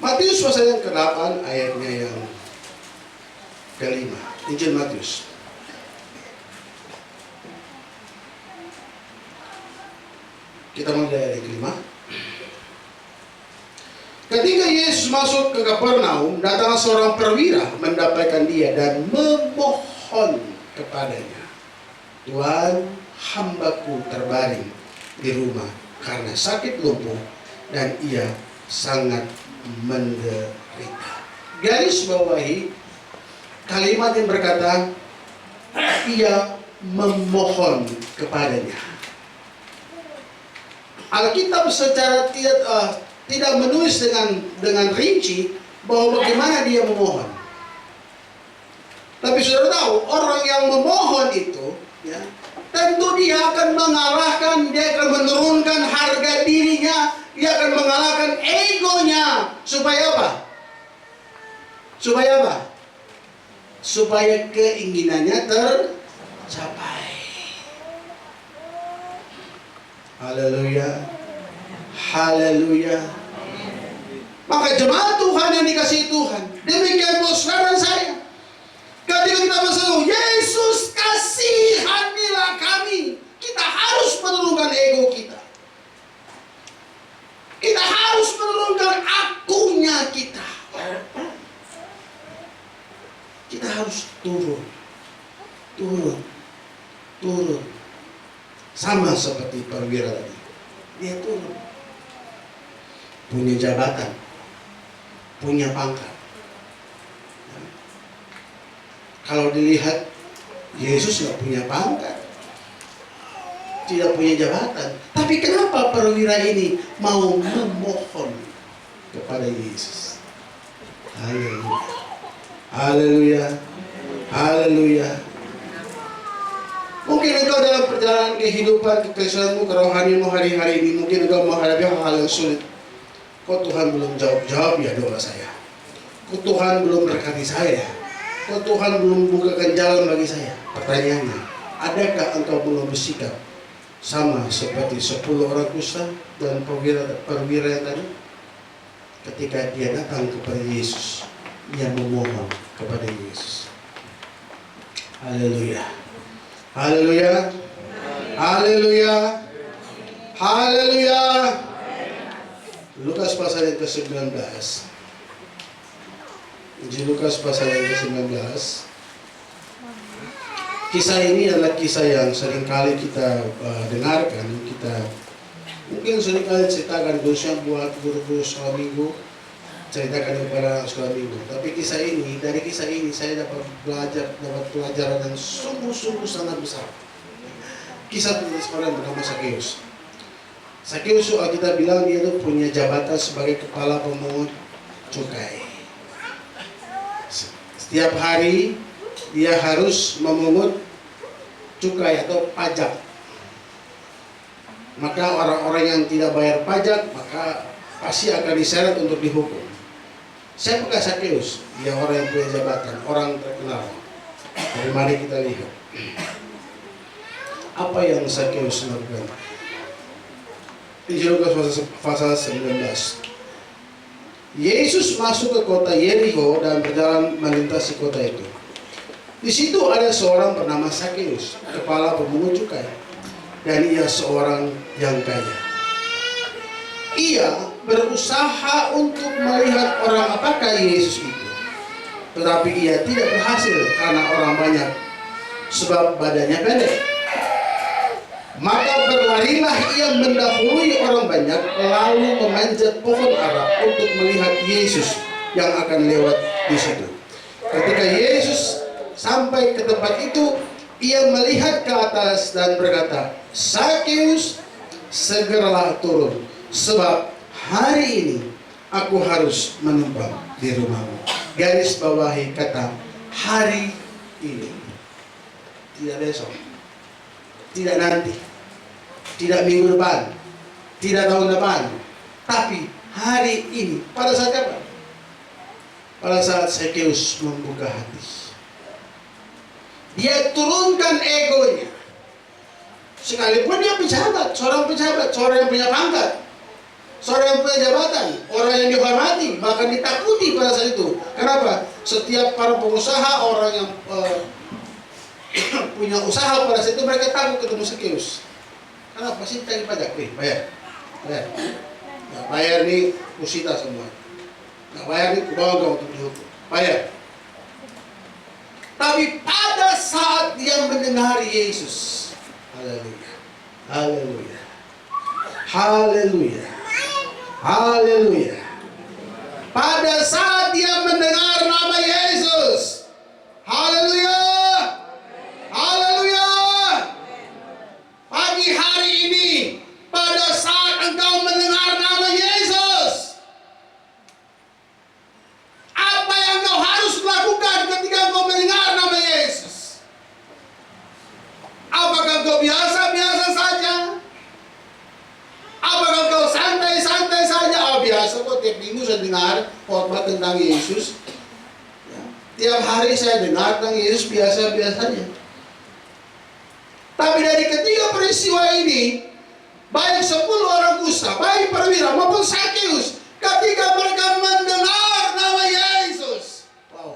[SPEAKER 4] Matius pasal yang ke-8 ayatnya yang ke-5. Injil Matius. Kita mulai ayat ke-5. Ketika Yesus masuk ke Kapernaum, datanglah seorang perwira mendapatkan dia dan memohon kepadanya, Tuhan, hambaku terbaring di rumah karena sakit lumpuh dan ia sangat menderita. Garis bawahi kalimat yang berkata ia memohon kepadanya. Alkitab secara tidak menulis dengan rinci bahwa bagaimana dia memohon. Tapi saudara tahu, orang yang memohon itu, ya, tentu dia akan mengalahkan, dia akan menurunkan harga dirinya, dia akan mengalahkan egonya. Supaya apa? Supaya apa? Supaya keinginannya tercapai. Haleluya. Haleluya. Maka jemaat Tuhan yang dikasihi Tuhan, demikian pula saudara dan saya. Ketika kita berseru, Yesus kasihanilah kami, kita harus menurunkan ego kita. Kita harus menurunkan akunya kita. Kita harus turun. turun. Sama seperti perwira tadi. Dia turun. Punya jabatan. Punya pangkat. Kalau dilihat, Yesus nggak punya pangkat. Tidak punya jabatan. Tapi kenapa perwira ini mau memohon kepada Yesus? Haleluya. Haleluya. Haleluya. Mungkin engkau dalam perjalanan kehidupan, kekristenanmu, kerohanianmu hari-hari ini, mungkin engkau menghadapi hal-hal yang sulit. Kok Tuhan belum jawab ya doa saya? Kok Tuhan belum berkati saya? Kok Tuhan belum bukakan jalan bagi saya? Pertanyaannya, adakah engkau belum bersikap sama seperti 10 orang kusta dan perwira yang tadi? Ketika dia datang kepada Yesus, ia memohon kepada Yesus. Haleluya. Haleluya. Haleluya. Haleluya. Lukas pasal yang ke-19. Injil Lukas pasal yang ke-19. Kisah ini adalah kisah yang seringkali kita dengarkan, kita mungkin seringkali ceritakan khususnya buat guru-guru sekolah minggu, ceritakan kepada sekolah minggu. Tapi kisah ini, dari kisah ini saya dapat pelajaran yang sungguh-sungguh sangat besar. Kisah tentang seorang bernama Sakeus. Sakeus kita bilang dia itu punya jabatan sebagai kepala pemungut cukai. Setiap hari dia harus memungut cukai atau pajak. Maka orang-orang yang tidak bayar pajak maka pasti akan diseret untuk dihukum. Siapakah Sakeus? Dia orang yang punya jabatan, orang terkenal. Dari mari kita lihat. Apa yang Sakeus lakukan? Injil Lukas pasal 19. Yesus masuk ke kota Yerikho dan berjalan melintasi kota itu. Di situ ada seorang bernama Sakeus, kepala pemungut cukai, dan ia seorang yang kaya. Ia berusaha untuk melihat orang apakah Yesus itu, tetapi ia tidak berhasil karena orang banyak, sebab badannya pendek. Maka berlarilah ia mendahului orang banyak, lalu memanjat pohon ara untuk melihat Yesus yang akan lewat di situ. Ketika Yesus sampai ke tempat itu, ia melihat ke atas dan berkata, Sakeus, segeralah turun, sebab hari ini aku harus menumpang di rumahmu. Garis bawahi kata hari ini, tidak besok, tidak nanti, tidak minggu depan, tidak tahun depan, tapi hari ini. Pada saat apa? Pada saat Sakeus membuka hati. Dia turunkan egonya. Sekalipun dia pejabat, seorang yang punya pangkat, seorang yang punya jabatan, orang yang dihormati, bahkan ditakuti pada saat itu. Kenapa? Setiap para pengusaha, orang yang punya usaha pada saat itu, mereka takut ketemu Sakeus. Kenapa? Pasti tagih pajak, bayar. Nah, bayar nih kusita semua. Nah, bayar nih kubawa untuk dihukum. Bayar. Tapi pada saat dia mendengar Yesus, haleluya, haleluya, haleluya, haleluya. Pada saat dia mendengar nama Yesus, haleluya, haleluya. Pagi hari ini, pada saat engkau mendengar nama Yesus, apa yang kau harus lakukan ketika engkau mendengar nama Yesus? Apakah kau biasa-biasa saja? Apakah kau santai-santai saja? Biasa kok, tiap minggu saya dengar khotbah tentang Yesus. Ya, tiap hari saya dengar tentang Yesus, biasa-biasa saja. Tapi dari ketiga peristiwa ini, baik 10 orang kusta, baik perwira maupun Sakeus, ketika mereka mendengar nama Yesus, wow,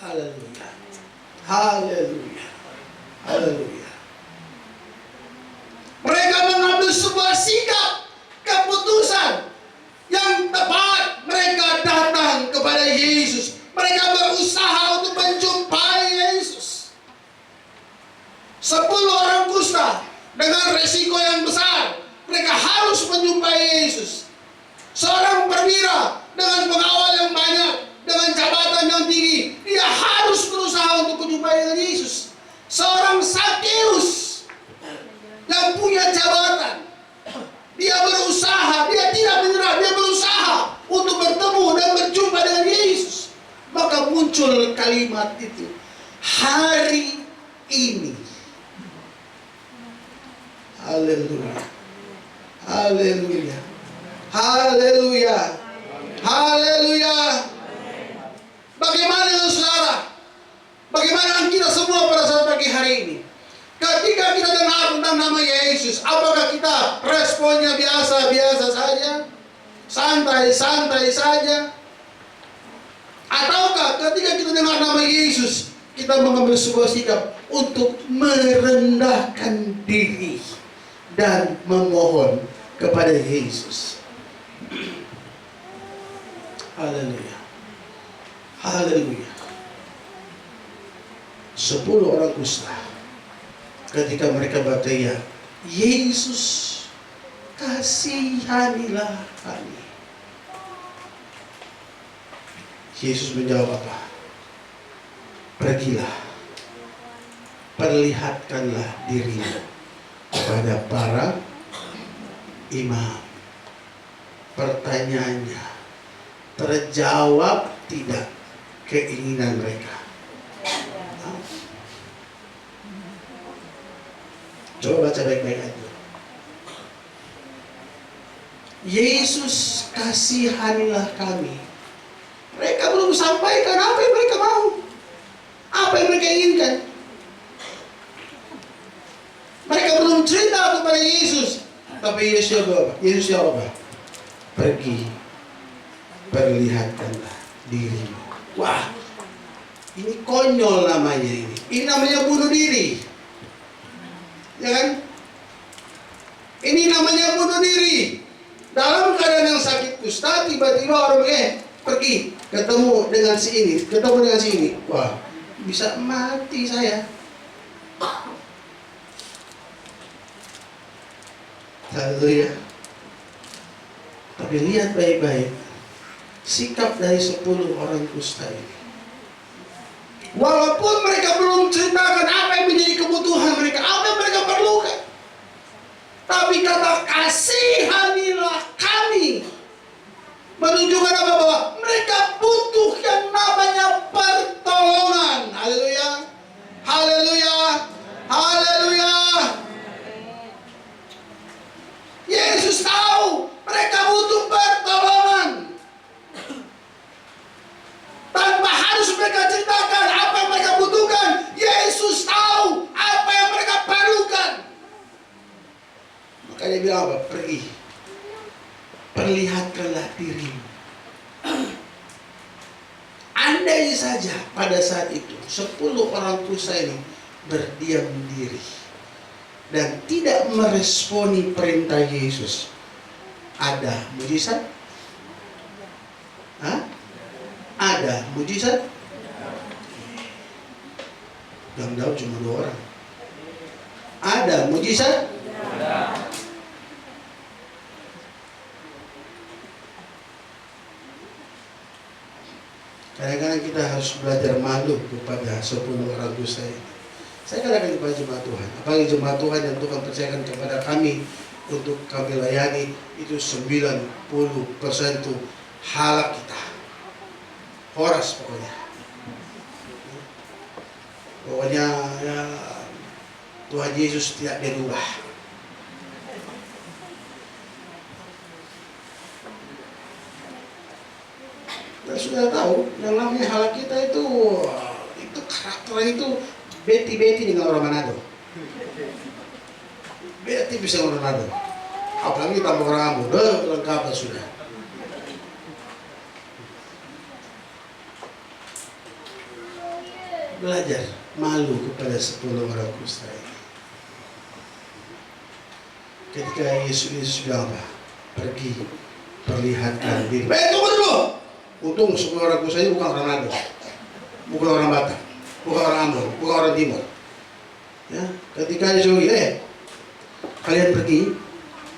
[SPEAKER 4] haleluya, haleluya, haleluya. Mereka mengambil sebuah sikap, keputusan yang tepat. Mereka datang kepada Yesus. Mereka berusaha untuk menjumpai Yesus. 10 orang kusta dengan resiko yang besar. Mereka harus menjumpai Yesus. Seorang perwira dengan pengawal yang banyak, dengan jabatan yang tinggi, dia harus berusaha untuk menjumpai dengan Yesus. Seorang Sakeus yang punya jabatan, dia berusaha, dia tidak menyerah, dia berusaha untuk bertemu dan berjumpa dengan Yesus. Maka muncul kalimat itu, hari ini. Haleluya. Haleluya. Haleluya. Haleluya. Bagaimana dengan saudara? Bagaimana dengan kita semua pada saat pagi hari ini? Ketika kita dengar tentang nama Yesus, apakah kita responnya biasa-biasa saja? Santai-santai saja? Ataukah ketika kita dengar nama Yesus, kita mengambil sebuah sikap untuk merendahkan diri dan memohon kepada Yesus? Haleluya. Haleluya. 10 orang kusta, ketika mereka berteriak, Yesus, kasihanilah kami. Yesus menjawab apa? Pergilah, perlihatkanlah dirimu kepada para imam. Pertanyaannya, terjawab tidak keinginan mereka? Coba baca baik-baik aja. Yesus, kasihanilah kami. Mereka belum sampaikan apa yang mereka mau, apa yang mereka inginkan. Mereka belum cerita kepada Yesus. Tapi Yesus jawab, apa? Pergi, perlihatkanlah dirimu. Wah, ini konyol namanya ini. Ini namanya bunuh diri. Ya kan? Ini namanya bunuh diri. Dalam keadaan yang sakit kusta, tiba-tiba orang pergi, ketemu dengan si ini, ketemu dengan si ini. Wah, bisa mati saya. Haleluya. Tapi lihat baik-baik sikap dari 10 orang kusta ini. Walaupun mereka belum ceritakan apa yang menjadi kebutuhan mereka, apa yang mereka perlukan, tapi kata kasihanilah kami menunjukkan apa? Bahwa mereka butuh yang namanya pertolongan. Haleluya. Haleluya. Haleluya. Yesus tahu mereka butuh pertolongan. Tanpa harus mereka ceritakan apa yang mereka butuhkan, Yesus tahu apa yang mereka perlukan. Maka dia bilang apa? Pergi, perlihatkanlah dirimu. Andai saja pada saat itu 10 orang kusta ini berdiam diri dan tidak meresponi perintah Yesus, ada mujizat? Hah? Ada mujizat? Yang tahu cuma 2 orang. Ada mujizat? Kadang-kadang kita harus belajar malu kepada 10 orang kusta ini. Saya katakan kepada jemaat Tuhan, apalagi jemaat Tuhan yang Tuhan percayakan kepada kami untuk kami layani, itu 90% itu halak kita. Horas pokoknya. Pokoknya ya, Tuhan Yesus tidak berubah. Dan sudah tahu, yang namanya halak kita itu karakternya itu beti-beti dengan orang Manado. Beti bisa orang Manado. Apalagi tambah orang Ambon, lengkap sudah. Belajar malu kepada 10 orang kusta ini. Ketika Yesus bilang apa? Pergi, perlihatkan diri. Tunggu dulu. Untung 10 orang kusta ini bukan orang Manado, bukan orang Batak, bukan orang Ambon, bukan orang Timur. Ya, ketika disuruh, kalian pergi,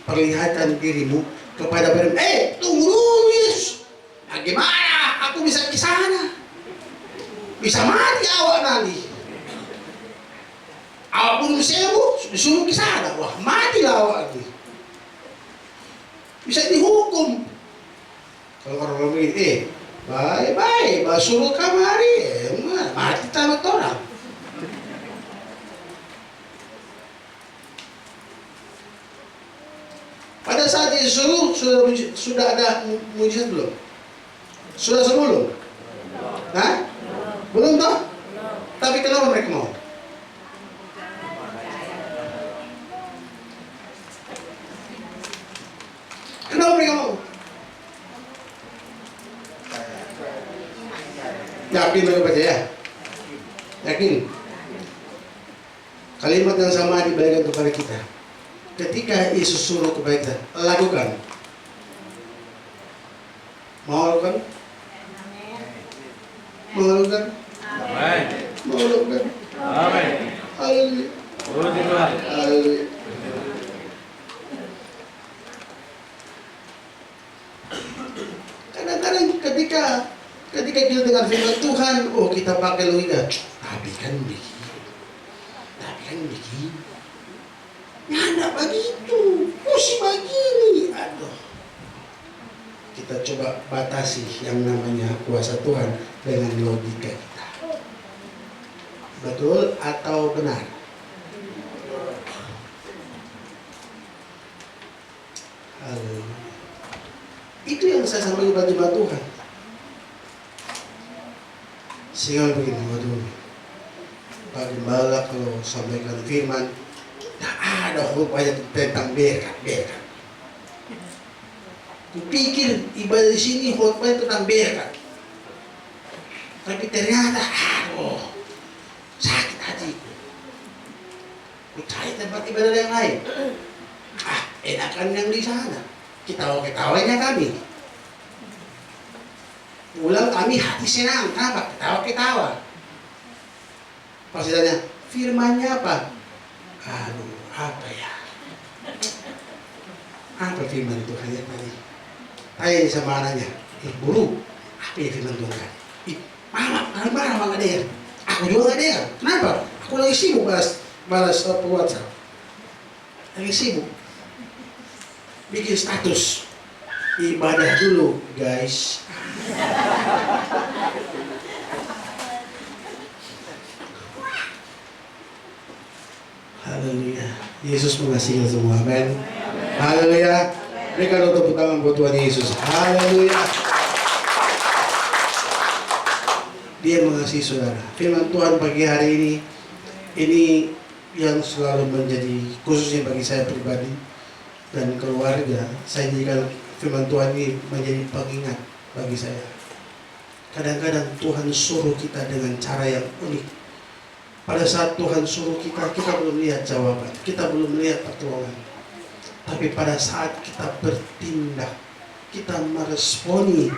[SPEAKER 4] perlihatkan dirimu kepada Firaun. Tunggu dulu Yesus. Bagaimana aku bisa ke sana? Bisa mati awak nanti. Awak belum sembuh, disuruh ke sana. Wah, matilah awak nanti. Bisa dihukum. Kalau orang begini, bye-bye, suruh kamari, mati tamat orang. Pada saat disuruh, sudah ada mujizat belum? Sudah sebelum? Hah? Belum toh? Tapi kenapa mereka mau? Kenapa mereka mau? Yakin mereka percaya? Yakin? Kalimat yang sama diberikan kepada kita. Ketika Yesus suruh kepada kita, lakukan. Mau lakukan? Mau lakukan?
[SPEAKER 5] Amin.
[SPEAKER 4] Mau lakukan?
[SPEAKER 5] Amin.
[SPEAKER 4] Haleluya.
[SPEAKER 5] Puji Tuhan.
[SPEAKER 4] Haleluya. Kadang-kadang ketika kita dengar firman Tuhan, kita pakai logika. Tapi kan begini. Nggak begitu, mesti begini. Aduh. Kita coba batasi yang namanya kuasa Tuhan dengan logika kita. Betul atau benar? Haleluya. Itu yang saya sampaikan kepada jemaat Tuhan. Sehingga begini, waduh, Pak Gembala kalau sampaikan firman, tak ada rupanya tentang berkat. Kupikir ibadah di sini rupanya tentang berkat, tapi ternyata, sakit hatiku. Kucari tempat ibadah yang lain. Enakan yang di sana. Ketawa-ketawanya kami. Ulang kami hati senang, kenapa? Ketawa-ketawa. Pasti tanya, firmannya apa? Apa ya? Apa firman Tuhan yang tadi? Tanya sama anaknya, guru, apa ya firman Tuhan? Mama, kalau marah nggak dengar. Aku juga nggak dengar. Kenapa? Aku lagi sibuk balas WhatsApp. Lagi sibuk. Bikin status. Ibadah dulu, guys. Haleluya. Yesus mengasihi semua. Amin. Haleluya. Berikan tepuk tangan buat Tuhan Yesus. Haleluya. Dia mengasihi saudara. Firman Tuhan pagi hari ini yang selalu menjadi khususnya bagi saya pribadi dan keluarga. Saya jadikan firman Tuhan ini menjadi pengingat bagi saya. Kadang-kadang Tuhan suruh kita dengan cara yang unik. Pada saat Tuhan suruh kita belum lihat jawaban, kita belum lihat pertolongan. Tapi pada saat kita bertindak, kita meresponi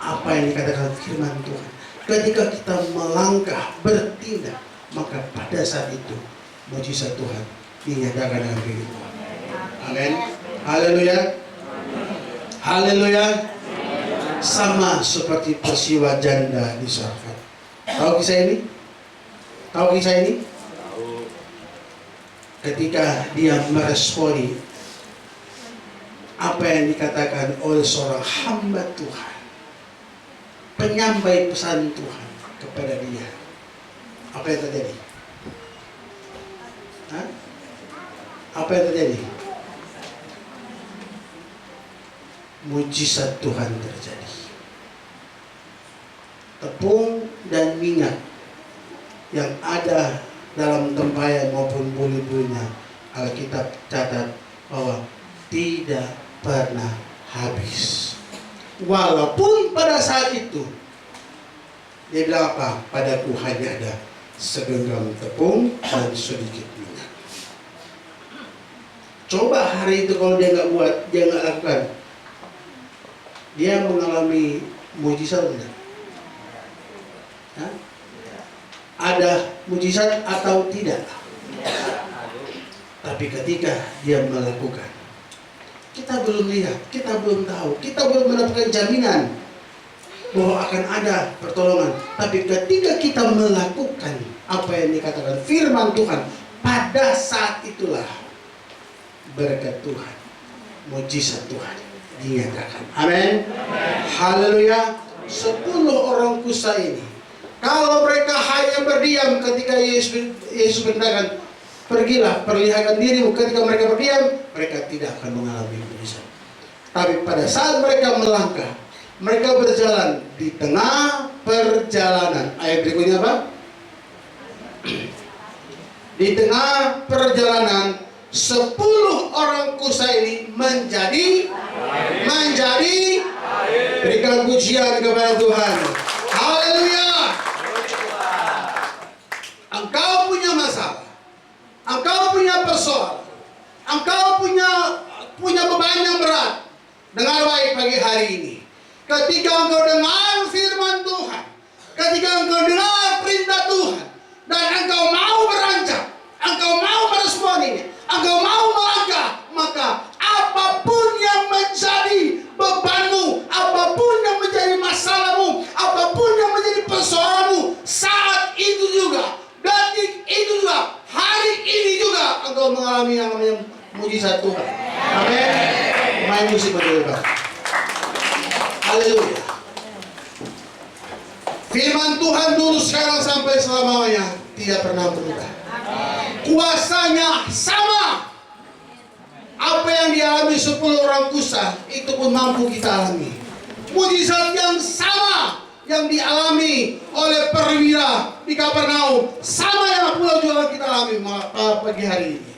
[SPEAKER 4] apa yang dikatakan firman Tuhan. Ketika kita melangkah, bertindak, maka pada saat itu mujizat Tuhan dinyatakan dalam kehidupan. Amin. Haleluya. Haleluya. Sama seperti peristiwa janda di Sarfat. Tahu kisah ini? Tahu kisah ini? Ketika dia meresponi apa yang dikatakan oleh seorang hamba Tuhan, penyampai pesan Tuhan kepada dia, apa yang terjadi? Apa yang terjadi? Mujizat Tuhan terjadi. Tepung dan minyak yang ada dalam tempayan maupun buli-bulinya, Alkitab catat bahwa tidak pernah habis. Walaupun pada saat itu dia bilang apa? Padaku hanya ada segenggam tepung dan sedikit minyak. Coba hari itu kalau dia nggak buat, dia nggak lakukan, dia mengalami mujizat tidak? Ada mujizat atau tidak? Tapi ketika dia melakukan, kita belum lihat, kita belum tahu, kita belum mendapatkan jaminan bahwa akan ada pertolongan. Tapi ketika kita melakukan apa yang dikatakan firman Tuhan, pada saat itulah berkat Tuhan, mujizat Tuhan dinyatakan. Amin. Haleluya. 10 orang kusa ini, kalau mereka hanya berdiam ketika Yesus berkatakan, pergilah, perlihatkan dirimu, ketika mereka berdiam, mereka tidak akan mengalami mujizat. Tapi pada saat mereka melangkah, mereka berjalan di tengah perjalanan. Ayat berikutnya apa? Di tengah perjalanan 10 orang kusa ini menjadi berikan pujian kepada Tuhan. Haleluya. Engkau punya masalah, engkau punya persoalan, engkau punya beban yang berat. Dengar baik pagi hari ini. Ketika engkau dengar firman Tuhan, ketika engkau dengar perintah Tuhan, dan engkau mau beranjak, engkau mau meresponinya, engkau mau melangkah, maka apapun yang menjadi bebanmu, apapun yang menjadi masalahmu, apapun yang menjadi persoalanmu, saat itu juga, detik itu juga, hari ini juga engkau mengalami yang namanya mujizat Tuhan. Amin. Main musik berdua. Haleluya. Firman Tuhan dulu, sekarang, sampai selamanya tidak pernah berubah. Kuasanya sama. Apa yang dialami 10 orang kusa, itu pun mampu kita alami. Mujizat yang sama yang dialami oleh perwira di Kapernaum, sama yang pula juga kita alami pagi hari ini.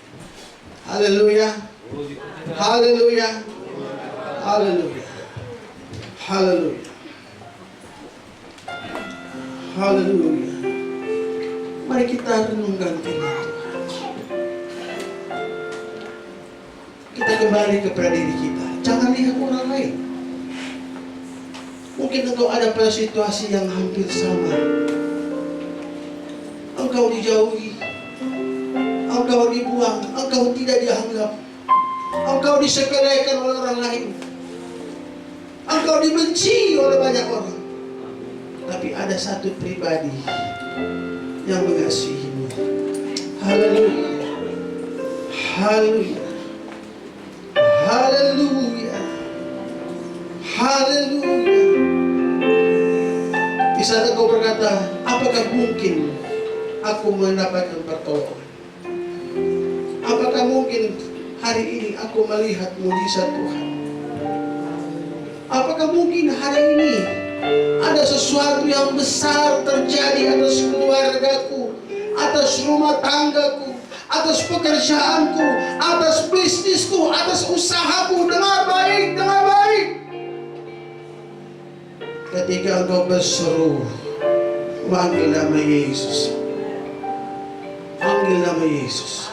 [SPEAKER 4] Haleluya. Haleluya. Haleluya. Haleluya. Haleluya. Mari kita renungkan firman Tuhan. Kita kembali kepada diri kita. Jangan lihat orang lain. Mungkin engkau ada pada situasi yang hampir sama. Engkau dijauhi, engkau dibuang, engkau tidak dianggap, engkau disepelekan oleh orang lain, engkau dibenci oleh banyak orang. Tapi ada satu pribadi yang mengasihimu. Haleluya. Haleluya. Haleluya. Haleluya. Bisa engkau berkata, apakah mungkin aku mendapatkan pertolongan? Apakah mungkin hari ini aku melihat mujizat Tuhan? Apakah mungkin hari ini ada sesuatu yang besar terjadi atas keluargaku, atas rumah tanggaku, atas pekerjaanku, atas bisnisku, atas usahaku? Dengar baik, dengar baik. Ketika engkau berseru, panggil nama Yesus, panggil nama Yesus,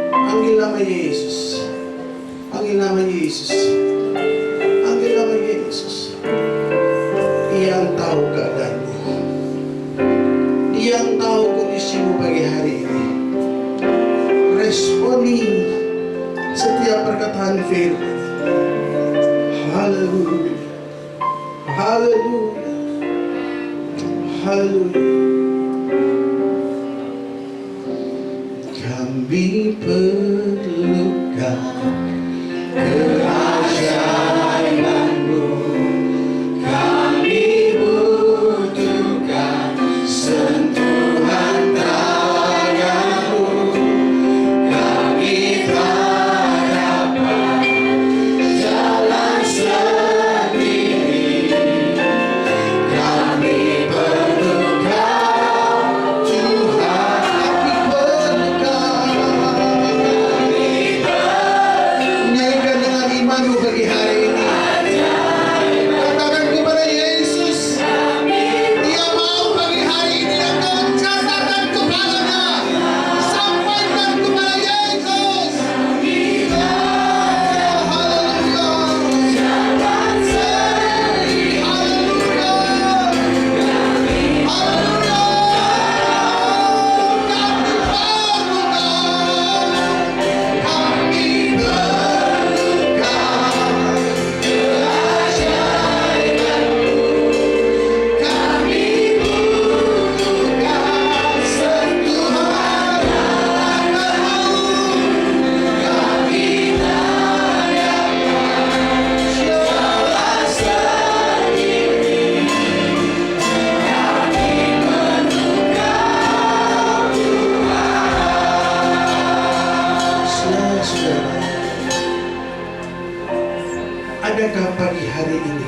[SPEAKER 4] panggil nama Yesus, panggil nama Yesus, panggil nama Yesus. Dia yang tahu keadaanmu, Dia yang tahu kondisimu pagi hari ini. Responi setiap perkataan firman. Haleluya. Haleluya. Haleluya. Kami perlukan keajaibanmu. Kami butuhkan sentuhan tanganmu. Kami berhadapan jalan sendiri. Kami perlukan Tuhan. Kami perlukan. Nyanyikan dengan imanmu pagi hari mereka pagi hari ini.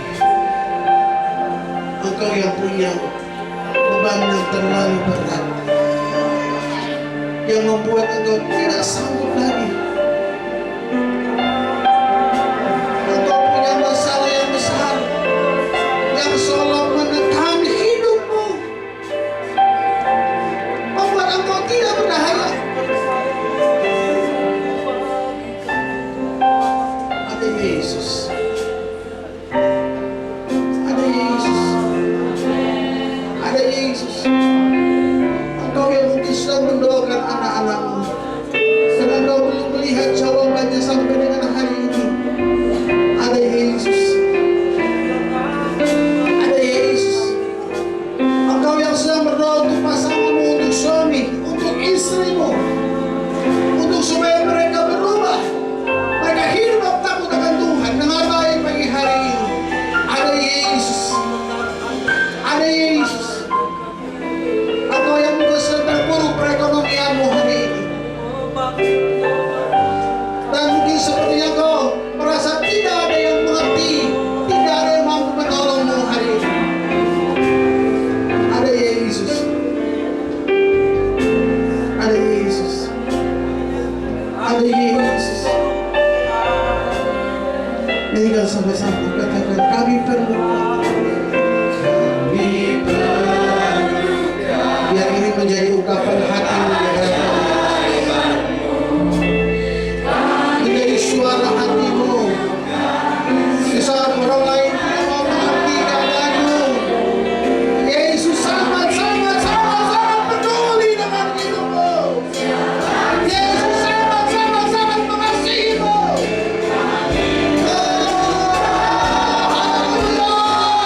[SPEAKER 4] Engkau yang punya beban yang terlalu berat, yang membuat engkau tidak sanggup lagi. Engkau punya masalah yang besar yang seolah menekan hidupmu, membuat engkau tidak berdaya. Ada Yesus, ada Yesus, ada Yesus. Engkau yang mungkin sedang mendoakan anak-anakmu, dan engkau belum melihat jawabannya sampai dengan hari ini. Ada Yesus, ada Yesus. Engkau yang sedang berdoa untuk pasanganmu, untuk suami, untuk istrimu, untuk supaya mereka berubah, mereka hidup takut akan Tuhan dengan baik pagi hari ini. Ada Yesus, ada Yesus. Engkau yang mungkin sedang terpuruk perekonomianmu hari ini, dan mungkin sepertinya engkau merasa tidak ada yang mengerti, tidak ada yang mampu menolongmu hari ini. Ada Yesus, ada Yesus, ada Yesus. Mari sama-sama katakan, kami perlu, kami perlu. Biar ini menjadi ungkapan hatimu di hadapan Dia. Menjadi suara hatimu di saat orang lain tidak mau mengerti keadaanmu. Yesus sangat peduli dengan hidupmu. Yesus sangat mengasihimu. Haleluya.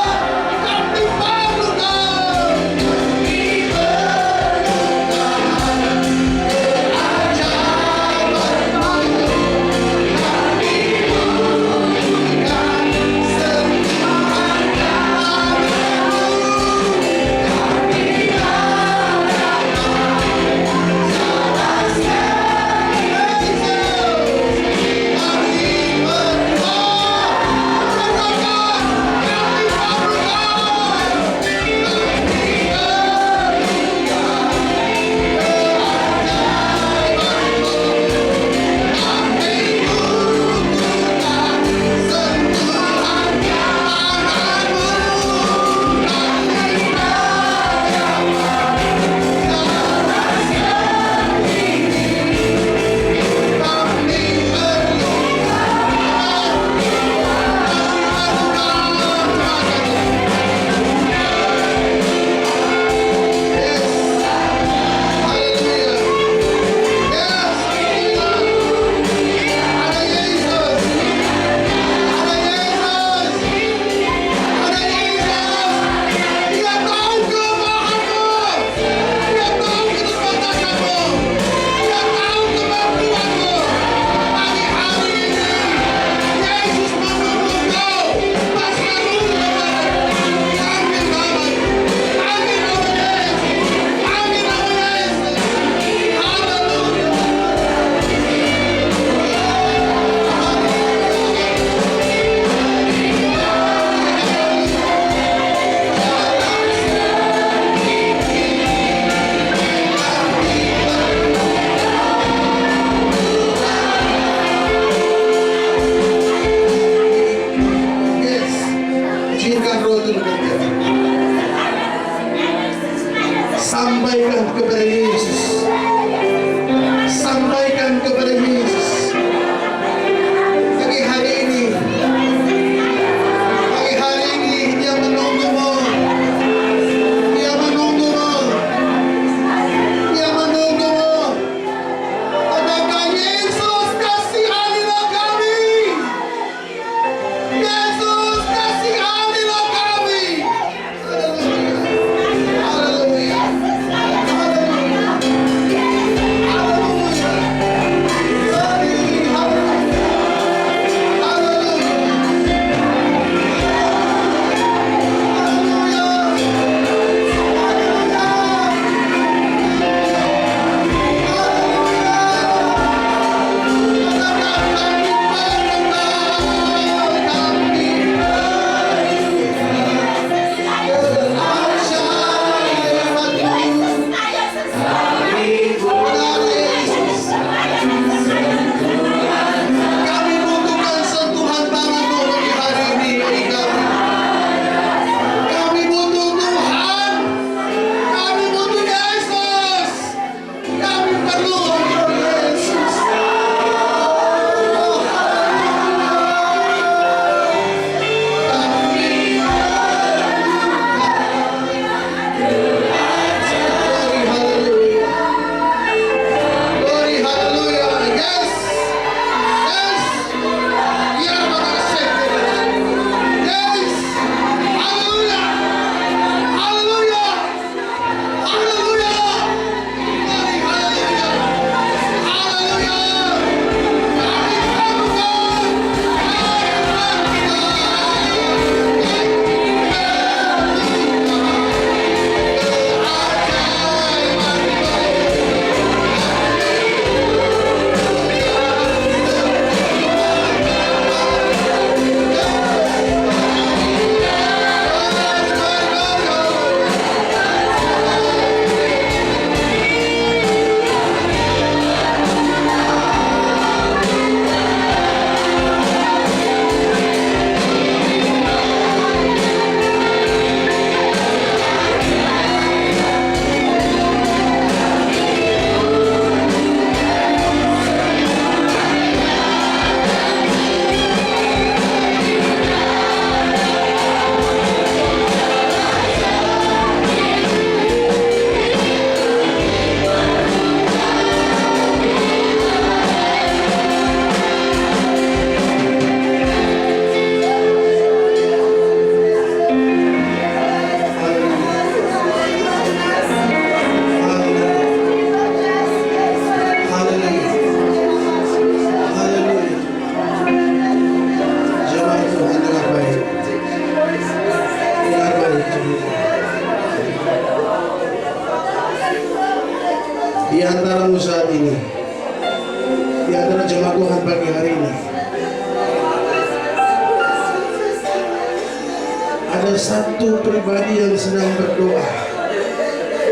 [SPEAKER 4] ada satu pribadi yang sedang berdoa.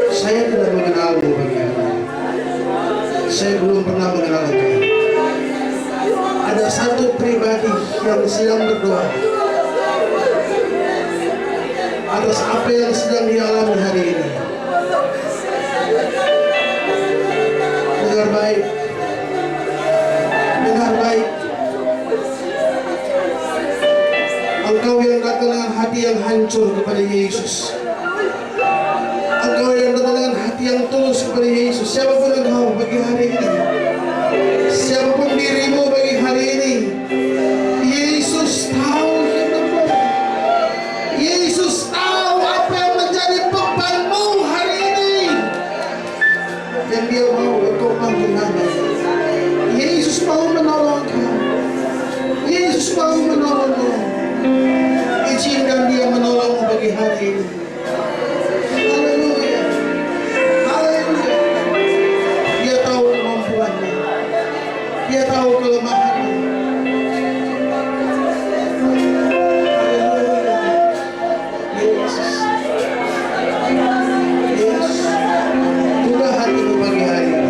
[SPEAKER 4] Saya tidak mengenalmu pagi hari ini. Saya belum pernah mengenal engkau. Ada satu pribadi yang sedang berdoa atas apa yang sedang dialami hari ini. Dengar baik. Dengar baik. Engkau yang datang dengan hati yang hancur kepada Yesus. Engkau yang datang dengan hati yang tulus kepada Yesus. Siapapun engkau bagi hari ini, siapapun dirimu bagi hari ini, Yesus tahu hidupmu. Yesus tahu apa yang menjadi bebanmu hari ini. Dan Dia mau engkau panggil namanya. Yesus mau menolong kau. Yesus mau menolongmu. Izinkan Dia menolongmu bagi hari ini. Haleluya. Haleluya. Dia tahu kemampuannya. Dia tahu kelemahannya. Haleluya. Yesus. Yesus. Buka hatimu pagi hari ini.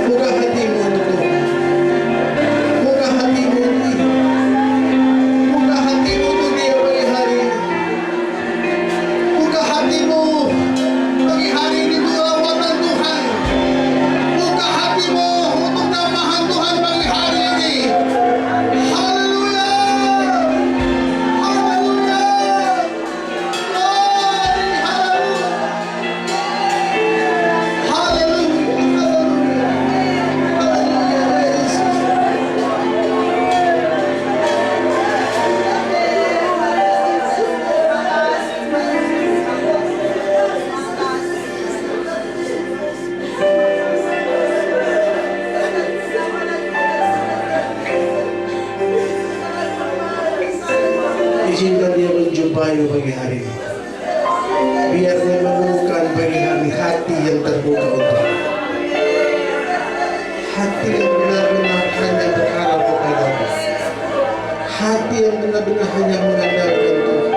[SPEAKER 4] Buka hatimu untuk Tuhan. Buka hatimu untuk Dia. Buka hatimu untuk Dia bagi hari ini. Buka hatimu bagi hari ini untuk lawatan Tuhan. Buka hatimu untuk namahan Tuhan bagi hari ini. Haleluya. Haleluya. Glory. Haleluya. Haleluya. Haleluya. Yesus. Izinkan Dia menjumpai pagi hari ini. Biar Dia menemukan pagi hari hati yang terbuka untuk hati yang benar-benar hanya berharap kepada-Mu. Hati yang benar-benar hanya mengandalkan Tuhan.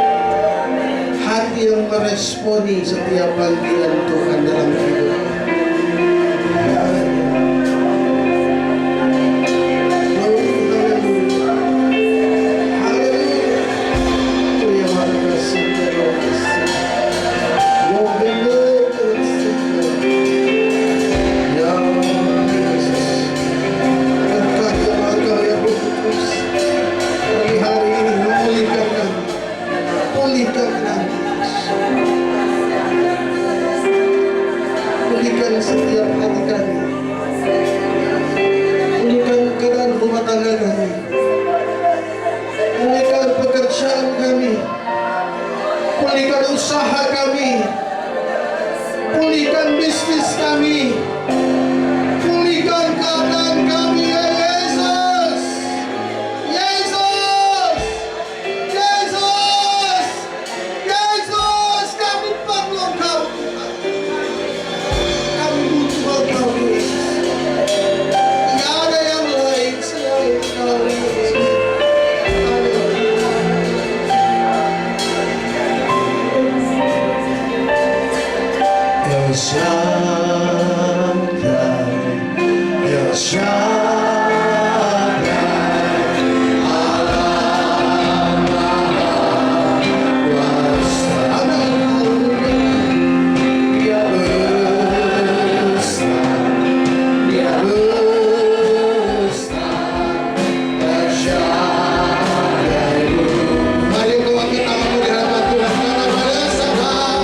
[SPEAKER 4] Hati yang meresponi setiap panggilan Tuhan dalam hidup. Pulihkan setiap hati kami. Pulihkan keadaan rumah tangga kami. Pulihkan pekerjaan kami. Pulihkan usaha kami. Pulihkan bisnis kami. Pulihkan keadaan kami, ya Yesus. Yesus. Yesus. Yesus, kami perlu Engkau. Kami butuh Engkau, Yesus. Tidak ada yang lain selain Engkau, Yesus. El Shaddai, El Shaddai, Allah Maha Kuasa. Dia besar, Dia besar, El Shaddai. Mari kau angkat tanganmu di hadapan Tuhan, karena pada Shaddai.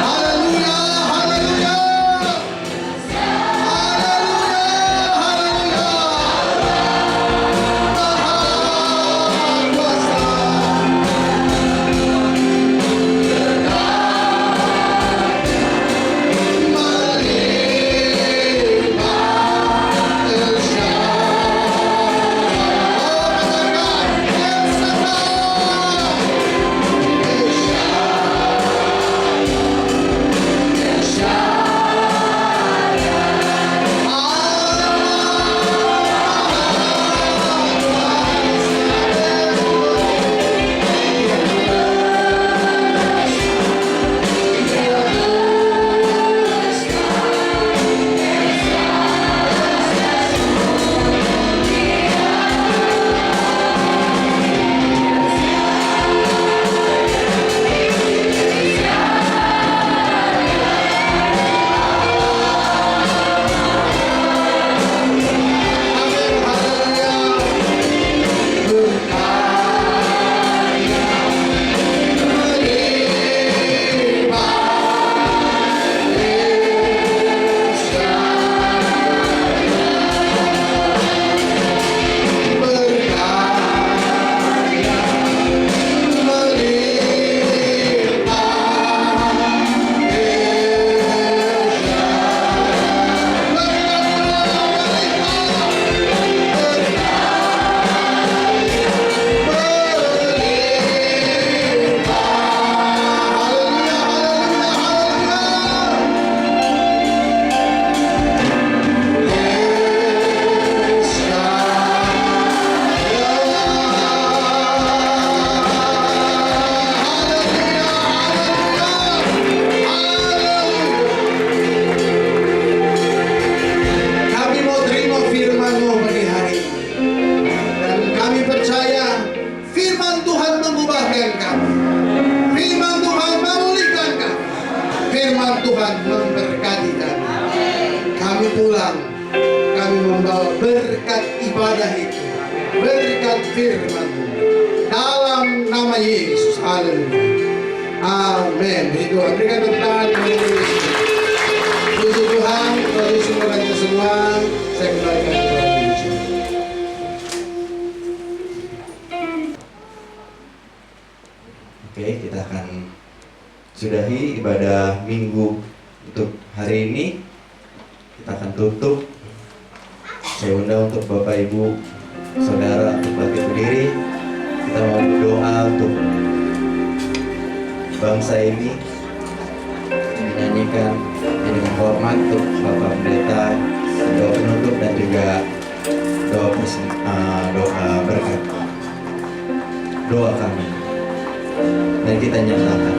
[SPEAKER 4] Haleluya, haleluya. Haleluya. pulang kami membawa berkat ibadah itu, berkat firman-Mu dalam nama Yesus. Haleluya. Amin. Itu berikan tepuk tangan kepada Yesus. Puji Tuhan, bagi semua kita semua, saya kembalikan kepada Tuhan.
[SPEAKER 1] Oke, kita akan sudahi ibadah minggu untuk hari ini. Kita akan tutup. Saya undang untuk Bapak Ibu Saudara untuk bangkit berdiri. Kita mau berdoa untuk bangsa ini. Dinyanyikan dengan hormat untuk Bapak Pendeta, doa penutup dan juga doa berkat. Doa kami. Dan kita nyatakan.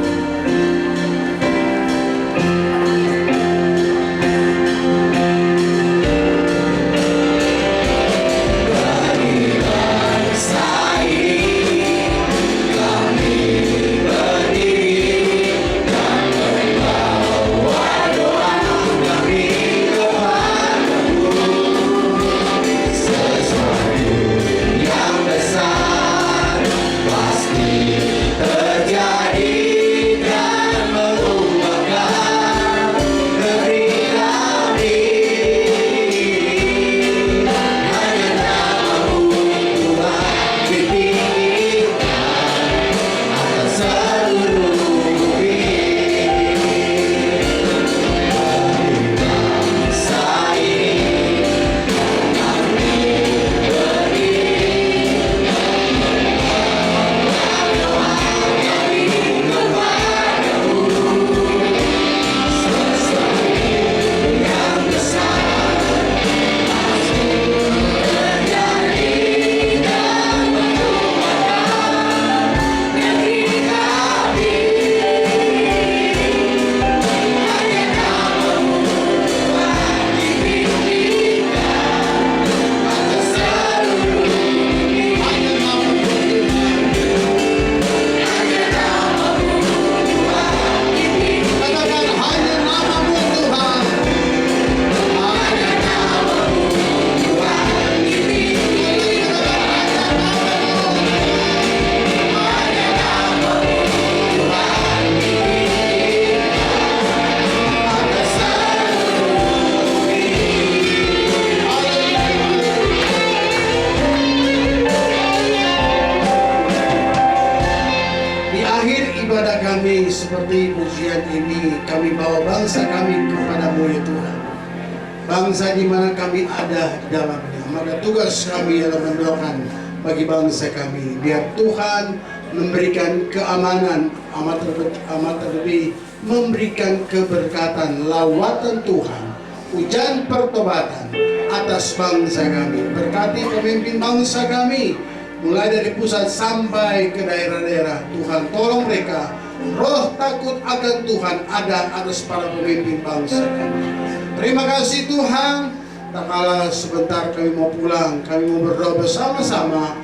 [SPEAKER 4] Seperti pujian ini, kami bawa bangsa kami kepada-Mu ya Tuhan. Bangsa di mana kami ada di dalamnya. Maka tugas kami adalah mendoakan bagi bangsa kami. Biar Tuhan memberikan keamanan, amat terlebih memberikan keberkatan, lawatan Tuhan, hujan pertobatan atas bangsa kami. Berkati pemimpin bangsa kami, mulai dari pusat sampai ke daerah-daerah. Tuhan tolong mereka. Roh takut akan Tuhan ada atas para pemimpin bangsa kami. Terima kasih Tuhan. Tak kalah sebentar kami mau pulang, kami mau berdoa bersama-sama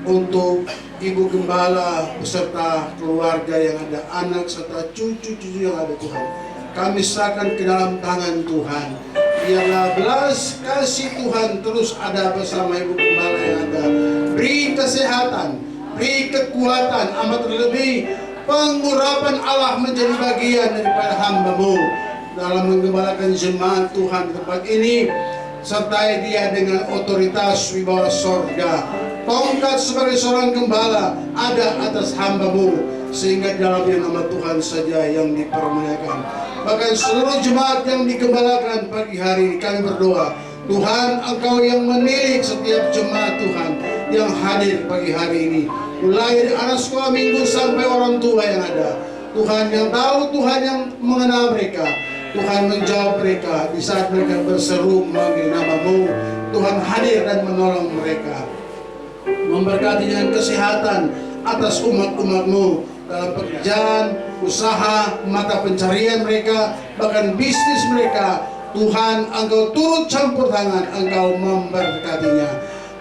[SPEAKER 4] untuk Ibu Gembala beserta keluarga yang ada, anak serta cucu-cucu yang ada Tuhan. Kami serahkan ke dalam tangan Tuhan. Biarlah belas kasih Tuhan terus ada bersama Ibu Gembala yang ada. Beri kesehatan, beri kekuatan, amat terlebih pengurapan Allah menjadi bagian daripada hamba-Mu dalam menggembalakan jemaat Tuhan di tempat ini. Sertai dia dengan otoritas wibawa sorga. Tongkat sebagai seorang gembala ada atas hamba-Mu, sehingga dalamnya nama Tuhan saja yang dipermuliakan. Bahkan seluruh jemaat yang digembalakan pagi hari ini, kami berdoa, Tuhan Engkau yang menilik setiap jemaat Tuhan yang hadir pagi hari ini, mulai dari anak sekolah minggu sampai orang tua yang ada. Tuhan yang tahu, Tuhan yang mengenal mereka. Tuhan menjawab mereka di saat mereka berseru memanggil nama-Mu. Tuhan hadir dan menolong mereka. Memberkati dengan kesehatan atas umat-umat-Mu dalam pekerjaan, usaha, mata pencarian mereka, bahkan bisnis mereka. Tuhan Engkau turut campur tangan, Engkau memberkatinya.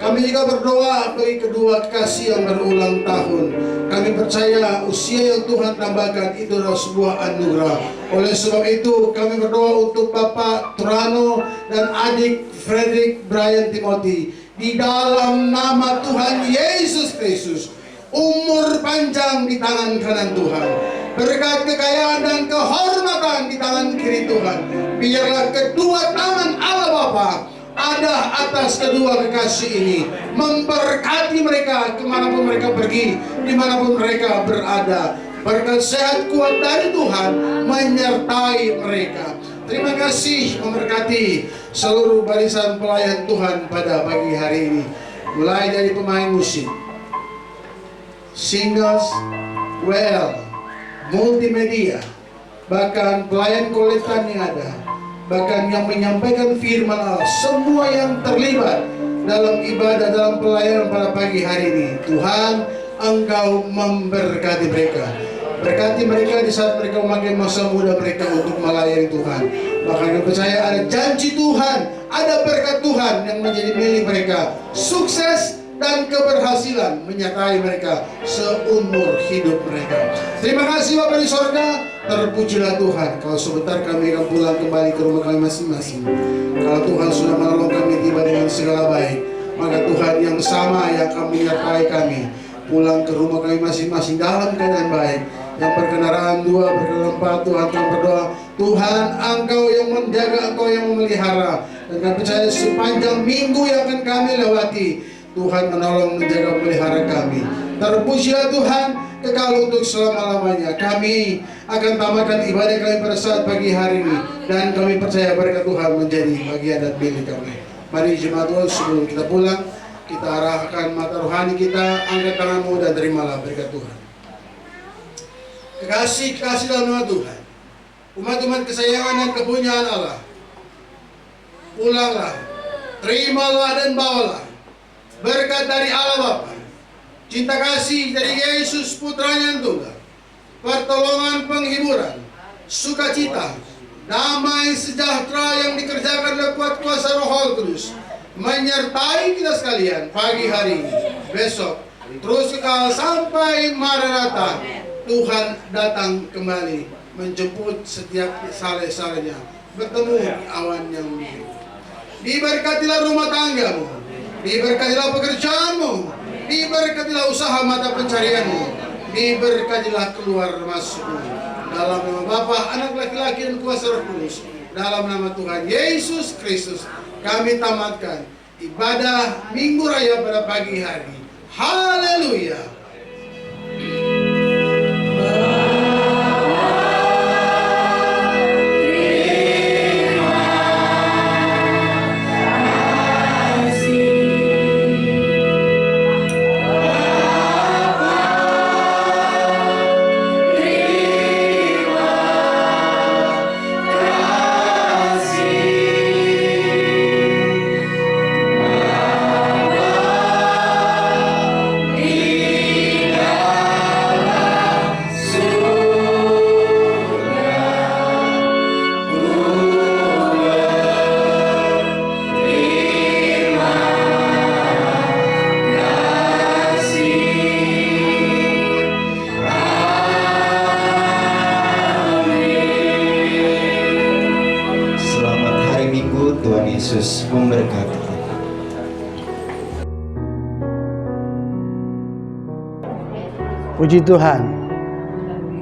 [SPEAKER 4] Kami juga berdoa bagi kedua kekasih yang berulang tahun. Kami percaya usia yang Tuhan tambahkan itu adalah sebuah anugerah. Oleh sebab itu kami berdoa untuk Bapak Turano dan adik Frederick Brian Timothy. Di dalam nama Tuhan Yesus Kristus, umur panjang di tangan kanan Tuhan, berkat kekayaan dan kehormatan di tangan kiri Tuhan. Biarlah kedua tangan Allah Bapa ada atas kedua kekasih ini, memberkati mereka kemanapun mereka pergi, dimanapun mereka berada. Berkat sehat kuat dari Tuhan menyertai mereka. Terima kasih, memberkati seluruh barisan pelayan Tuhan pada pagi hari ini, mulai dari pemain musik, singers, WL, multimedia, bahkan pelayan koletan yang ada, bahkan yang menyampaikan firman Allah, semua yang terlibat dalam ibadah, dalam pelayanan pada pagi hari ini. Tuhan, Engkau memberkati mereka. Berkati mereka di saat mereka memakai masa muda mereka untuk melayani Tuhan. Bahkan kami percaya ada janji Tuhan, ada berkat Tuhan yang menjadi milik mereka. Sukses dan keberhasilan menyertai mereka seumur hidup mereka. Terima kasih Bapak di sorga. Terpujilah Tuhan. Kalau sebentar kami akan pulang kembali ke rumah kami masing-masing. Kalau Tuhan sudah menolong kami tiba dengan segala baik, maka Tuhan yang sama yang akan menyertai kami pulang ke rumah kami masing-masing dalam keadaan baik. Yang berkendaraan 2, berkendaraan 4, Tuhan berdoa, Tuhan Engkau yang menjaga, Engkau yang memelihara. Dan kami percaya sepanjang minggu yang akan kami lewati, Tuhan menolong, menjaga, memelihara kami. Terpujilah Tuhan, kekal untuk selama-lamanya. Kami akan tamatkan ibadah kami pada saat pagi hari ini, dan kami percaya berkat Tuhan menjadi bagian dan milik kami. Mari jemaat Tuhan, sebelum kita pulang, kita arahkan mata rohani kita, angkat tanganmu dan terimalah berkat Tuhan. Kekasih dalam nama Tuhan, umat-umat kesayangan dan kepunyaan Allah, pulanglah, terimalah dan bawalah berkat dari Allah Bapa, cinta kasih dari Yesus Putranya yang tunggal, pertolongan, penghiburan, sukacita, damai sejahtera yang dikerjakan oleh kuat kuasa Roh Kudus menyertai kita sekalian pagi hari ini, besok, terus kekal sampai Maranatha. Tuhan datang kembali menjemput setiap saleh-salehnya, bertemu di awan yang biru. Diberkatilah rumah tanggamu, diberkatilah pekerjaanmu, diberkatilah usaha mata pencarianmu, diberkatilah keluar masukmu. Dalam nama Bapa, Anak, laki-laki dan kuasa Roh Kudus, dalam nama Tuhan Yesus Kristus, kami tamatkan ibadah Minggu Raya pada pagi hari. Haleluya.
[SPEAKER 1] Tuhan Yesus memberkati.
[SPEAKER 6] Puji Tuhan,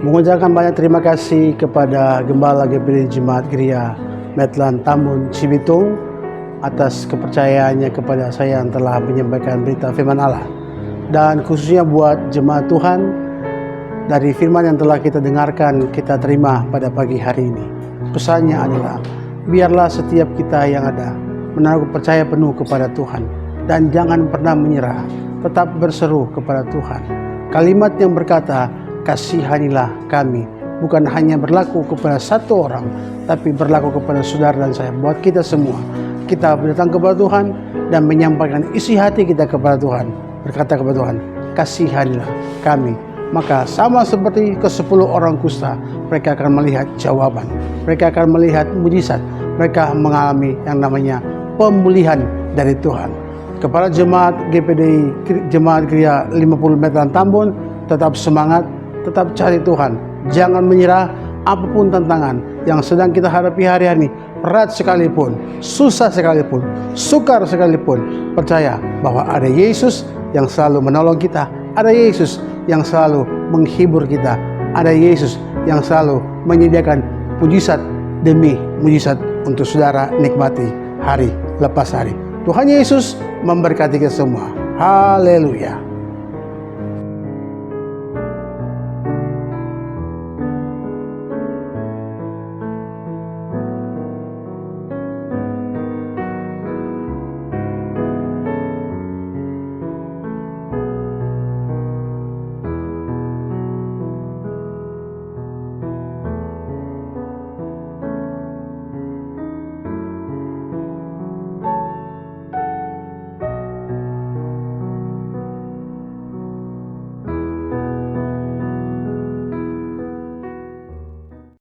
[SPEAKER 6] mengucapkan banyak terima kasih kepada Gembala GPD Jemaat Gereja Medland Tambun Cibitung atas kepercayaannya kepada saya yang telah menyampaikan berita firman Allah, dan khususnya buat jemaat Tuhan dari firman yang telah kita dengarkan, kita terima pada pagi hari ini. Pesannya adalah, biarlah setiap kita yang ada menaruh percaya penuh kepada Tuhan dan jangan pernah menyerah, tetap berseru kepada Tuhan. Kalimat yang berkata, kasihanilah kami, bukan hanya berlaku kepada satu orang, tapi berlaku kepada saudara dan saya. Buat kita semua, kita datang kepada Tuhan dan menyampaikan isi hati kita kepada Tuhan, berkata kepada Tuhan, kasihanilah kami. Maka sama seperti ke-10 orang kusta, mereka akan melihat jawaban, mereka akan melihat mujizat, mereka mengalami yang namanya pemulihan dari Tuhan. Kepala Jemaat GPDI Jemaat Gereja 50 Medan Tambun, tetap semangat, tetap cari Tuhan. Jangan menyerah apapun tantangan yang sedang kita hadapi hari-hari, berat sekalipun, susah sekalipun, sukar sekalipun. Percaya bahwa ada Yesus yang selalu menolong kita, ada Yesus yang selalu menghibur kita, ada Yesus yang selalu menyediakan mujizat demi mujizat untuk saudara nikmati hari lepas hari. Tuhan Yesus memberkati kita semua. Haleluya.